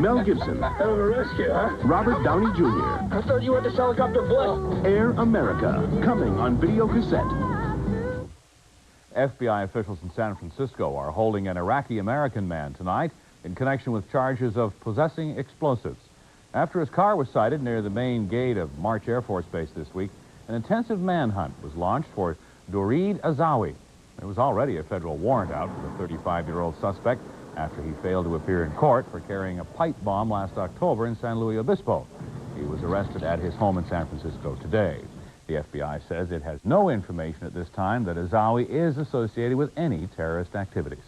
Mel Gibson. Hell of a rescue, huh? Robert Downey Jr. I thought you went to helicopter bliss. Air America. Coming on video cassette. FBI officials in San Francisco are holding an Iraqi-American man tonight in connection with charges of possessing explosives. After his car was sighted near the main gate of March Air Force Base this week, an intensive manhunt was launched for Dourid Azawi. There was already a federal warrant out for the 35-year-old suspect after he failed to appear in court for carrying a pipe bomb last October in San Luis Obispo. He was arrested at his home in San Francisco today. The FBI says it has no information at this time that Azawi is associated with any terrorist activities.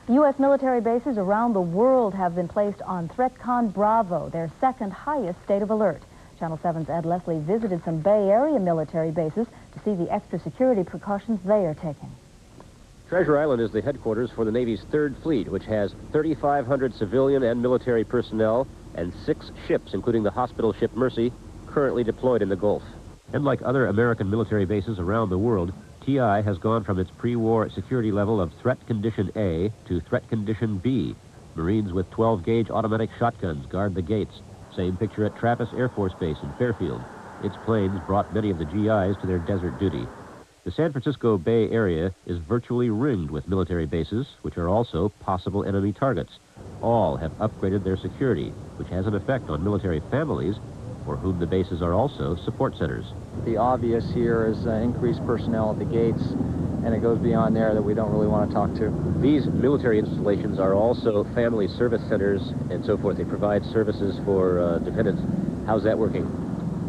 U.S. military bases around the world have been placed on ThreatCon Bravo, their second highest state of alert. Channel 7's Ed Leslie visited some Bay Area military bases to see the extra security precautions they are taking. Treasure Island is the headquarters for the Navy's 3rd Fleet, which has 3,500 civilian and military personnel and 6 ships, including the hospital ship Mercy, currently deployed in the Gulf. And like other American military bases around the world, TI has gone from its pre-war security level of Threat Condition A to Threat Condition B. Marines with 12-gauge automatic shotguns guard the gates. Same picture at Trappist Air Force Base in Fairfield. Its planes brought many of the GIs to their desert duty. The San Francisco Bay Area is virtually ringed with military bases, which are also possible enemy targets. All have upgraded their security, which has an effect on military families, for whom the bases are also support centers. The obvious here is increased personnel at the gates, and it goes beyond there that we don't really want to talk to. These military installations are also family service centers and so forth. They provide services for dependents. How's that working?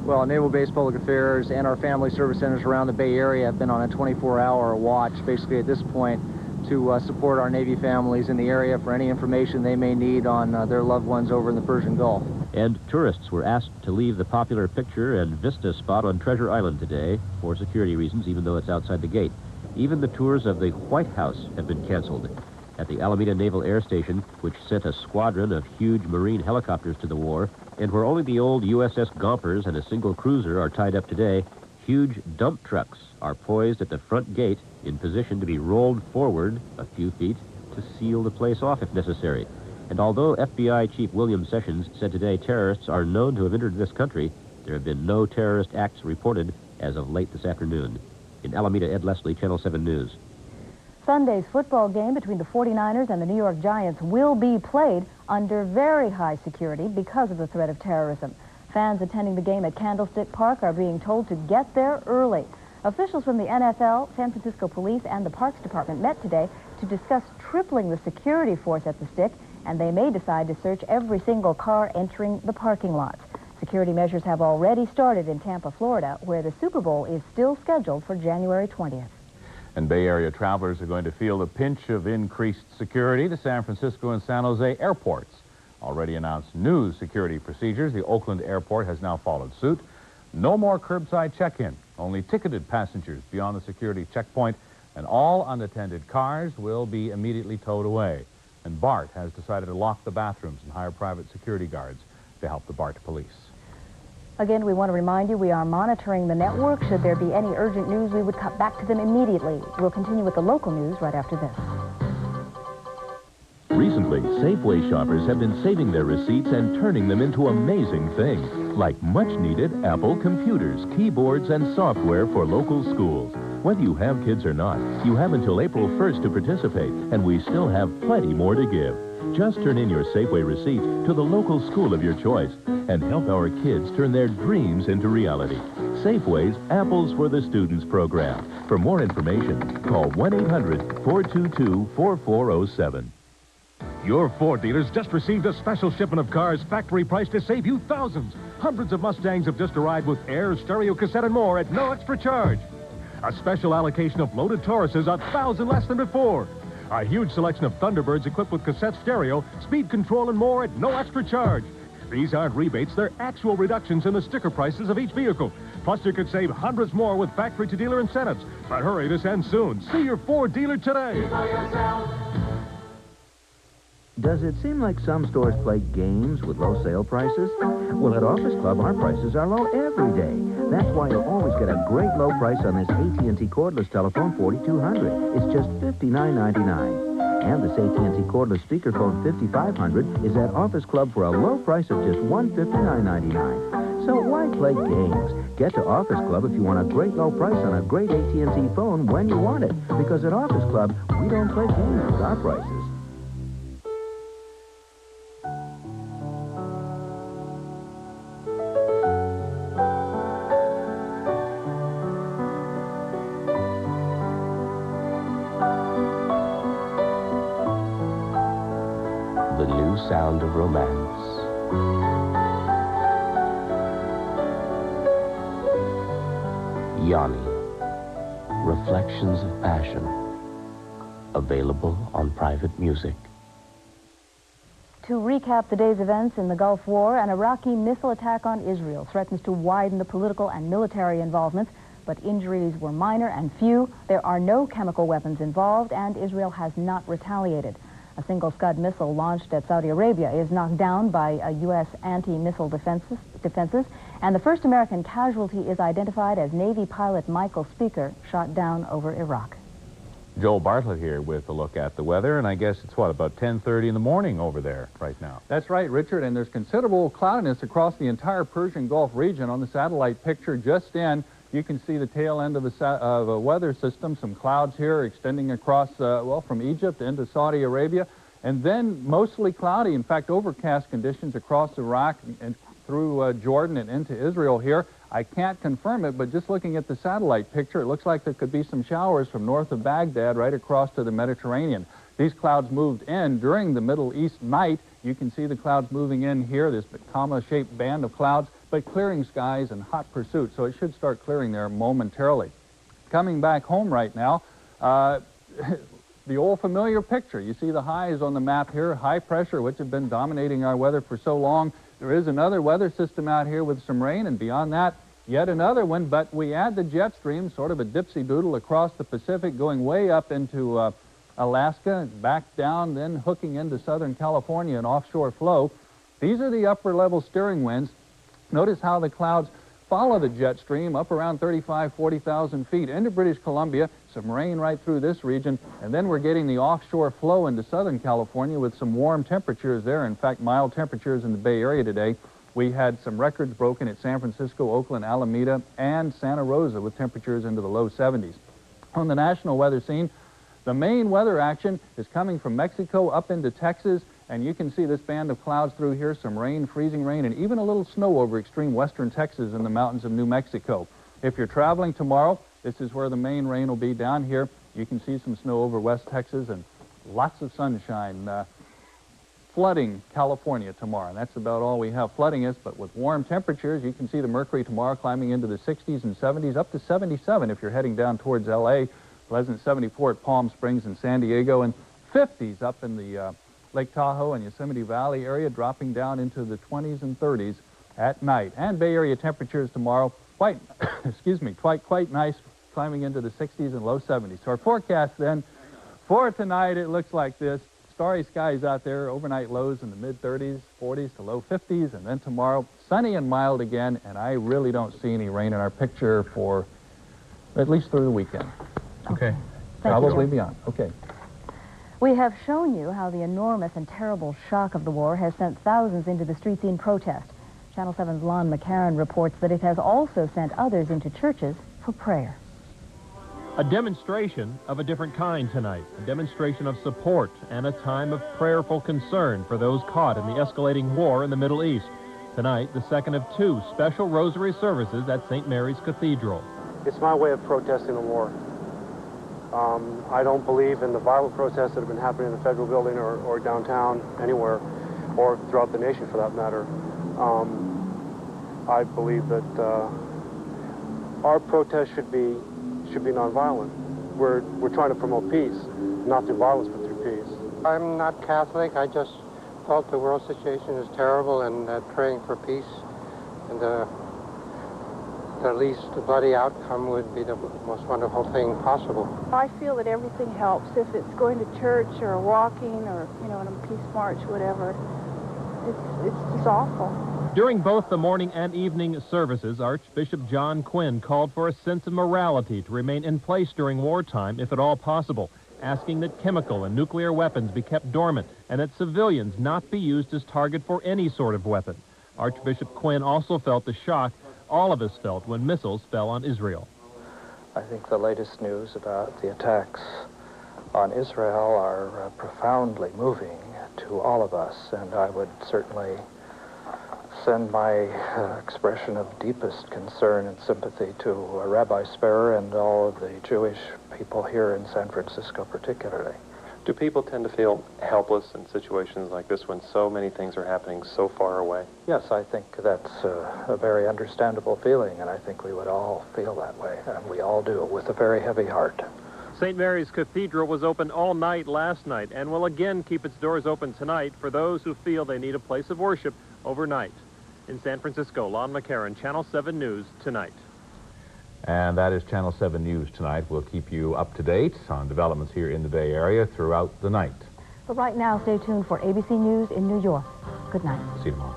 Well, Naval Base Public Affairs and our family service centers around the Bay Area have been on a 24-hour watch, basically at this point, to support our Navy families in the area for any information they may need on their loved ones over in the Persian Gulf. And tourists were asked to leave the popular picture and vista spot on Treasure Island today for security reasons, even though it's outside the gate. Even the tours of the White House have been canceled. At the Alameda Naval Air Station, which sent a squadron of huge Marine helicopters to the war, and where only the old USS Gompers and a single cruiser are tied up today, huge dump trucks are poised at the front gate in position to be rolled forward a few feet to seal the place off if necessary. And although FBI Chief William Sessions said today terrorists are known to have entered this country, there have been no terrorist acts reported as of late this afternoon. In Alameda, Ed Leslie, Channel 7 News. Sunday's football game between the 49ers and the New York Giants will be played under very high security because of the threat of terrorism. Fans attending the game at Candlestick Park are being told to get there early. Officials from the NFL, San Francisco Police, and the Parks Department met today to discuss tripling the security force at the Stick, and they may decide to search every single car entering the parking lots. Security measures have already started in Tampa, Florida, where the Super Bowl is still scheduled for January 20th. And Bay Area travelers are going to feel the pinch of increased security. The San Francisco and San Jose airports already announced new security procedures. The Oakland airport has now followed suit. No more curbside check-in. Only ticketed passengers beyond the security checkpoint, and all unattended cars will be immediately towed away. And BART has decided to lock the bathrooms and hire private security guards to help the BART police. Again, we want to remind you we are monitoring the network. Should there be any urgent news, we would cut back to them immediately. We'll continue with the local news right after this. Recently, Safeway shoppers have been saving their receipts and turning them into amazing things, like much-needed Apple computers, keyboards, and software for local schools. Whether you have kids or not, you have until April 1st to participate, and we still have plenty more to give. Just turn in your Safeway receipt to the local school of your choice and help our kids turn their dreams into reality. Safeway's Apples for the Students program. For more information, call 1-800-422-4407. Your Ford dealers just received a special shipment of cars factory price to save you thousands. Hundreds of Mustangs have just arrived with air, stereo cassette, and more at no extra charge. A special allocation of loaded Tauruses, 1,000 less than before. A huge selection of Thunderbirds equipped with cassette stereo, speed control, and more at no extra charge. These aren't rebates, they're actual reductions in the sticker prices of each vehicle. Plus, you could save hundreds more with factory-to-dealer incentives. But hurry, this ends soon. See your Ford dealer today. Does it seem like some stores play games with low sale prices? Well, at Office Club, our prices are low every day. That's why you'll always get a great low price on this AT&T cordless telephone 4200. It's just $59.99. And this AT&T cordless speakerphone 5500 is at Office Club for a low price of just $159.99. So why play games? Get to Office Club if you want a great low price on a great AT&T phone when you want it. Because at Office Club, we don't play games with our prices. The new sound of romance. Yanni, Reflections of Passion. Available on Private Music. To recap the day's events in the Gulf War, an Iraqi missile attack on Israel threatens to widen the political and military involvements, but injuries were minor and few. There are no chemical weapons involved, and Israel has not retaliated. A single Scud missile launched at Saudi Arabia is knocked down by U.S. anti-missile defenses, and the first American casualty is identified as Navy pilot Michael Speaker, shot down over Iraq. Joel Bartlett here with a look at the weather, and I guess it's, what, about 10:30 in the morning over there right now? That's right, Richard, and there's considerable cloudiness across the entire Persian Gulf region. On the satellite picture just in, you can see the tail end of a weather system, some clouds here extending across, well, from Egypt into Saudi Arabia, and then mostly cloudy, in fact, overcast conditions across Iraq and through Jordan and into Israel here. I can't confirm it, but just looking at the satellite picture, it looks like there could be some showers from north of Baghdad right across to the Mediterranean. These clouds moved in during the Middle East night. You can see the clouds moving in here, this comma-shaped band of clouds, but clearing skies and hot pursuit, so it should start clearing there momentarily. Coming back home right now, the old familiar picture. You see the highs on the map here, high pressure, which have been dominating our weather for so long. There is another weather system out here with some rain, and beyond that, yet another one, but we add the jet stream, sort of a dipsy-doodle across the Pacific, going way up into Alaska, back down, then hooking into Southern California, an offshore flow. These are the upper-level steering winds. Notice how the clouds follow the jet stream up around 35,000, 40,000 feet into British Columbia, some rain right through this region, and then we're getting the offshore flow into Southern California with some warm temperatures there. In fact, mild temperatures in the Bay Area today. We had some records broken at San Francisco, Oakland, Alameda, and Santa Rosa with temperatures into the low 70s. On the national weather scene, the main weather action is coming from Mexico up into Texas, and you can see this band of clouds through here, some rain, freezing rain, and even a little snow over extreme western Texas and the mountains of New Mexico. If you're traveling tomorrow, this is where the main rain will be down here. You can see some snow over West Texas and lots of sunshine. Flooding California tomorrow, and that's about all we have flooding us, but with warm temperatures, you can see the mercury tomorrow climbing into the 60s and 70s, up to 77 if you're heading down towards L.A., pleasant 74 at Palm Springs and San Diego, and 50s up in the Lake Tahoe and Yosemite Valley area, dropping down into the 20s and 30s at night. And Bay Area temperatures tomorrow, quite, quite nice, climbing into the 60s and low 70s. So our forecast then, for tonight, it looks like this. Starry skies out there, overnight lows in the mid-30s, 40s to low 50s, and then tomorrow, sunny and mild again, and I really don't see any rain in our picture for at least through the weekend. Okay. Probably beyond. Okay. We have shown you how the enormous and terrible shock of the war has sent thousands into the streets in protest. Channel 7's Lon McCarran reports that it has also sent others into churches for prayer. A demonstration of a different kind tonight, a demonstration of support and a time of prayerful concern for those caught in the escalating war in the Middle East. Tonight, the second of two special rosary services at St. Mary's Cathedral. It's my way of protesting the war. I don't believe in the violent protests that have been happening in the federal building or downtown, anywhere, or throughout the nation for that matter. I believe that our protest should be nonviolent. We're trying to promote peace, not through violence, but through peace. I'm not Catholic. I just felt the world situation is terrible and praying for peace. And the least bloody outcome would be the most wonderful thing possible. I feel that everything helps. If it's going to church or walking or, in a peace march, whatever, it's just awful. During both the morning and evening services, Archbishop John Quinn called for a sense of morality to remain in place during wartime, if at all possible, asking that chemical and nuclear weapons be kept dormant and that civilians not be used as target for any sort of weapon. Archbishop Quinn also felt the shock all of us felt when missiles fell on Israel. I think the latest news about the attacks on Israel are profoundly moving to all of us, and I would certainly send my expression of deepest concern and sympathy to Rabbi Sperrer and all of the Jewish people here in San Francisco particularly. Do people tend to feel helpless in situations like this when so many things are happening so far away? Yes, I think that's a very understandable feeling, and I think we would all feel that way, and we all do, with a very heavy heart. St. Mary's Cathedral was open all night last night and will again keep its doors open tonight for those who feel they need a place of worship overnight. In San Francisco, Lon McCarran, Channel 7 News Tonight. And that is Channel 7 News Tonight. We'll keep you up to date on developments here in the Bay Area throughout the night. But right now, stay tuned for ABC News in New York. Good night. See you tomorrow.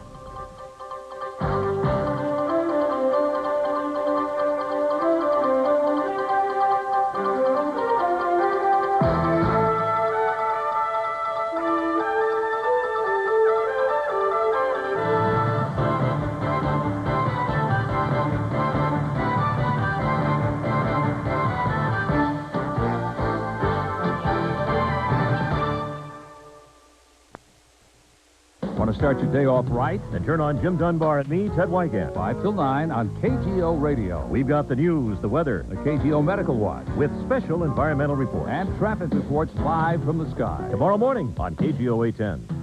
Want to start your day off right? Then turn on Jim Dunbar and me, Ted Weigand. 5 till 9 on KGO Radio. We've got the news, the weather, The KGO Medical Watch. with special environmental reports. And traffic reports live from the sky. Tomorrow morning on KGO 810.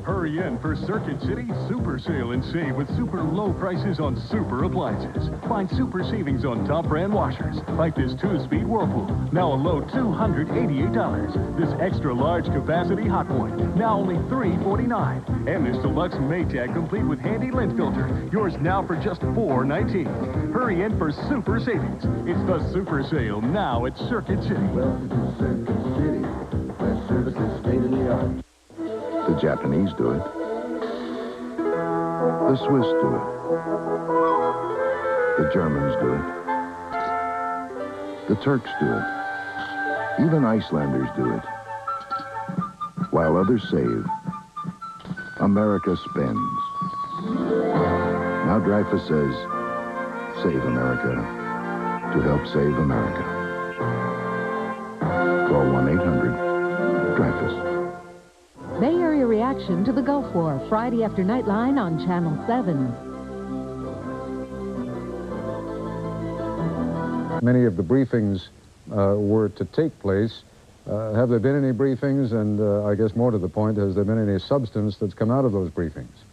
Hurry in for Circuit City Super Sale and save with super low prices on super appliances. Find super savings on top brand washers, like this 2-speed Whirlpool, now a low $288. This extra large capacity hot point, now only $349. And this deluxe Maytag complete with handy lint filter, yours now for just $419. Hurry in for super savings. It's the Super Sale now at Circuit City. Welcome to Circuit City, where service is state of the art. The Japanese do it. The Swiss do it. The Germans do it. The Turks do it. Even Icelanders do it. While others save, America spends. Now Dreyfus says, save America to help save America. Call 1-800-DREYFUS. Bay Area reaction to the Gulf War, Friday after Nightline on Channel 7. Many of the briefings were to take place. Have there been any briefings? And I guess more to the point, has there been any substance that's come out of those briefings?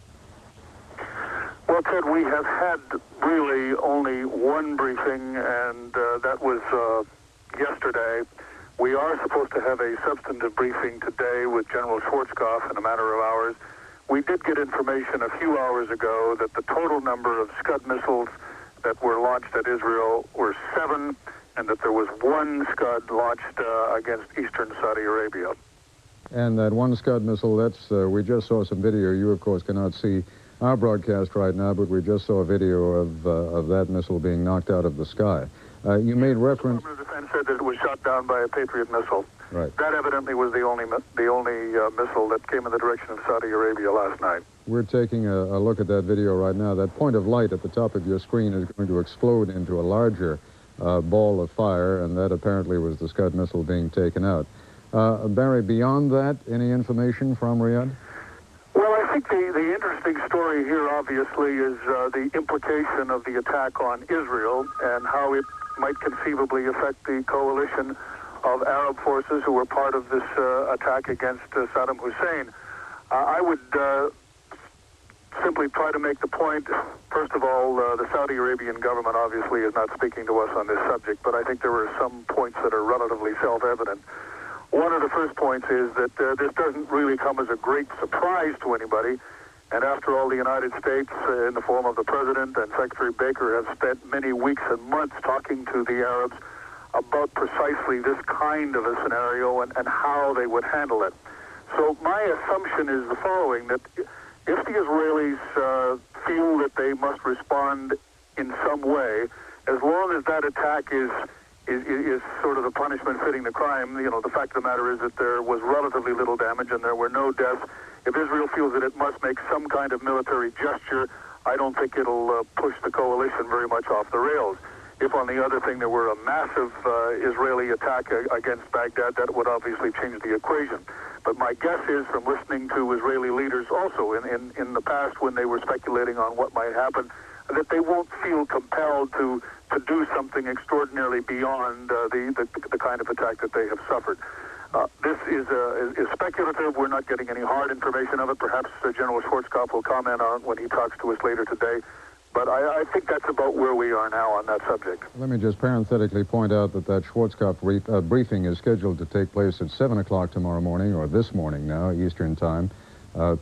Well, Ted, we have had really only one briefing, and that was yesterday. We are supposed to have a substantive briefing today with General Schwarzkopf in a matter of hours. We did get information a few hours ago that the total number of Scud missiles that were launched at Israel were 7, and that there was 1 Scud launched against eastern Saudi Arabia. And that one Scud missile, that's, we just saw some video. You, of course, cannot see our broadcast right now, but we just saw a video of that missile being knocked out of the sky. You made reference... The defense said that it was shot down by a Patriot missile. Right. That evidently was the only missile that came in the direction of Saudi Arabia last night. We're taking a look at that video right now. That point of light at the top of your screen is going to explode into a larger ball of fire, and that apparently was the Scud missile being taken out. Barry, beyond that, any information from Riyadh? Well, I think the interesting story here, obviously, is the implication of the attack on Israel and how it might conceivably affect the coalition of Arab forces who were part of this attack against Saddam Hussein. I would simply try to make the point, first of all, the Saudi Arabian government obviously is not speaking to us on this subject, but I think there are some points that are relatively self-evident. One of the first points is that this doesn't really come as a great surprise to anybody, And after all, the United States, in the form of the President and Secretary Baker, have spent many weeks and months talking to the Arabs about precisely this kind of a scenario and how they would handle it. So my assumption is the following, that if the Israelis feel that they must respond in some way, as long as that attack is sort of the punishment fitting the crime, you know, the fact of the matter is that there was relatively little damage and there were no deaths. If Israel feels that it must make some kind of military gesture, I don't think it'll push the coalition very much off the rails. If, on the other thing, there were a massive Israeli attack against Baghdad, that would obviously change the equation. But my guess is, from listening to Israeli leaders also in the past when they were speculating on what might happen, that they won't feel compelled to do something extraordinarily beyond the kind of attack that they have suffered. This is speculative. We're not getting any hard information of it. Perhaps General Schwarzkopf will comment on it when he talks to us later today. But I think that's about where we are now on that subject. Let me just parenthetically point out that Schwarzkopf briefing is scheduled to take place at 7 o'clock tomorrow morning, or this morning now, Eastern Time.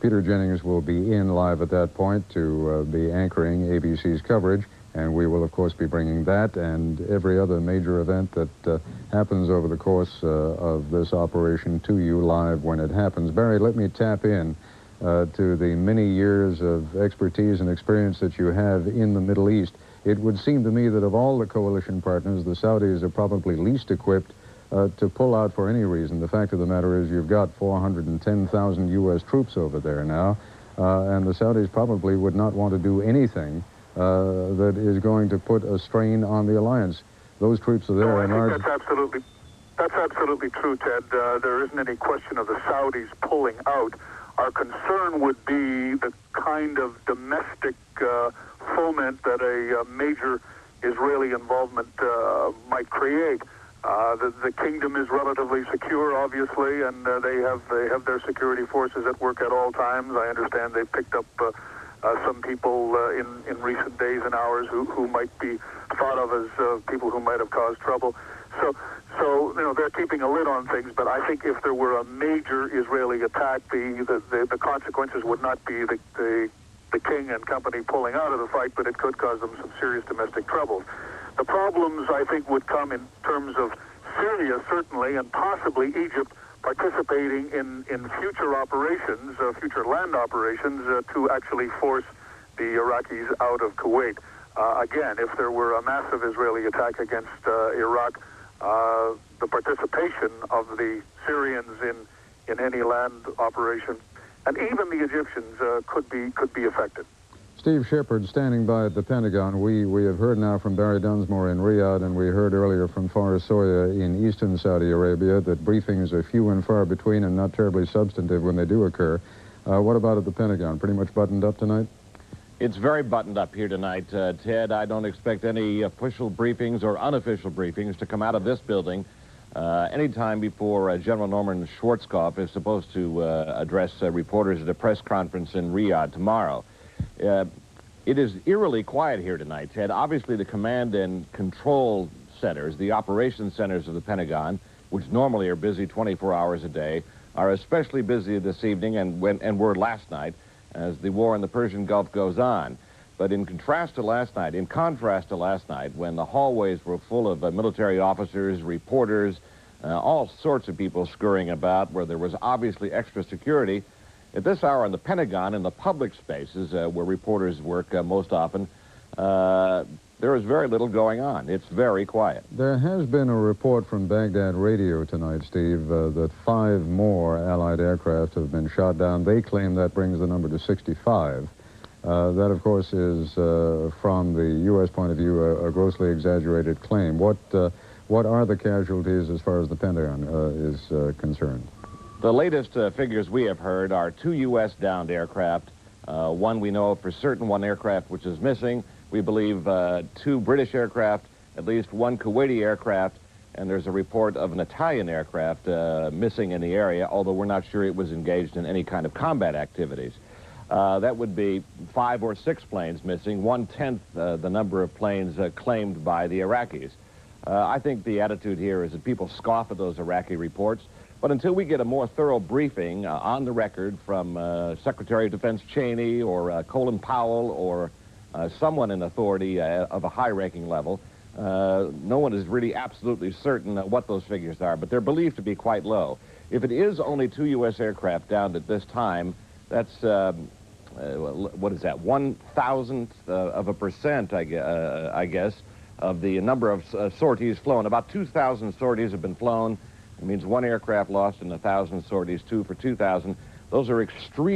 Peter Jennings will be in live at that point to be anchoring ABC's coverage, and we will, of course, be bringing that and every other major event that happens over the course of this operation to you live when it happens. Barry, let me tap in to the many years of expertise and experience that you have in the Middle East. It would seem to me that of all the coalition partners, the Saudis are probably least equipped to pull out for any reason. The fact of the matter is you've got 410,000 U.S. troops over there now, and the Saudis probably would not want to do anything that is going to put a strain on the alliance. Those troops are there. No, I think that's absolutely true, Ted. There isn't any question of the Saudis pulling out. Our concern would be the kind of domestic foment that a major Israeli involvement might create. The kingdom is relatively secure, obviously, and they have their security forces at work at all times. I understand they've picked up some people in recent days and hours who might be thought of as people who might have caused trouble. So you know, they're keeping a lid on things, but I think if there were a major Israeli attack, the consequences would not be the king and company pulling out of the fight, but it could cause them some serious domestic troubles. The problems, I think, would come in terms of Syria, certainly, and possibly Egypt participating in future operations, future land operations, to actually force the Iraqis out of Kuwait. Again, if there were a massive Israeli attack against Iraq, the participation of the Syrians in any land operation, and even the Egyptians, could be affected. Steve Shepard standing by at the Pentagon. We have heard now from Barry Dunsmore in Riyadh, and we heard earlier from Faris Soya in eastern Saudi Arabia that briefings are few and far between and not terribly substantive when they do occur. What about at the Pentagon? Pretty much buttoned up tonight? It's very buttoned up here tonight, Ted. I don't expect any official briefings or unofficial briefings to come out of this building anytime before General Norman Schwarzkopf is supposed to address reporters at a press conference in Riyadh tomorrow. It is eerily quiet here tonight, Ted. Obviously, the command and control centers, the operations centers of the Pentagon, which normally are busy 24 hours a day, are especially busy this evening and were last night as the war in the Persian Gulf goes on. But in contrast to last night, when the hallways were full of military officers, reporters, all sorts of people scurrying about, where there was obviously extra security, at this hour in the Pentagon, in the public spaces where reporters work most often, there is very little going on. It's very quiet. There has been a report from Baghdad Radio tonight, Steve, that 5 more Allied aircraft have been shot down. They claim that brings the number to 65. That, of course, is, from the U.S. point of view, a grossly exaggerated claim. What are the casualties as far as the Pentagon is concerned? The latest figures we have heard are 2 U.S. downed aircraft. One we know for certain, 1 aircraft which is missing. We believe 2 British aircraft, at least 1 Kuwaiti aircraft, and there's a report of an Italian aircraft missing in the area, although we're not sure it was engaged in any kind of combat activities. That would be 5 or 6 planes missing, 1/10 the number of planes claimed by the Iraqis. I think the attitude here is that people scoff at those Iraqi reports. But until we get a more thorough briefing on the record from Secretary of Defense Cheney or Colin Powell or someone in authority of a high-ranking level, no one is really absolutely certain what those figures are, but they're believed to be quite low. If it is only 2 U.S. aircraft downed at this time, that's, what is that, 1,000th of a percent, I guess, of the number of sorties flown. About 2,000 sorties have been flown. It means 1 aircraft lost and 1,000 sorties, 2 for 2,000. Those are extreme.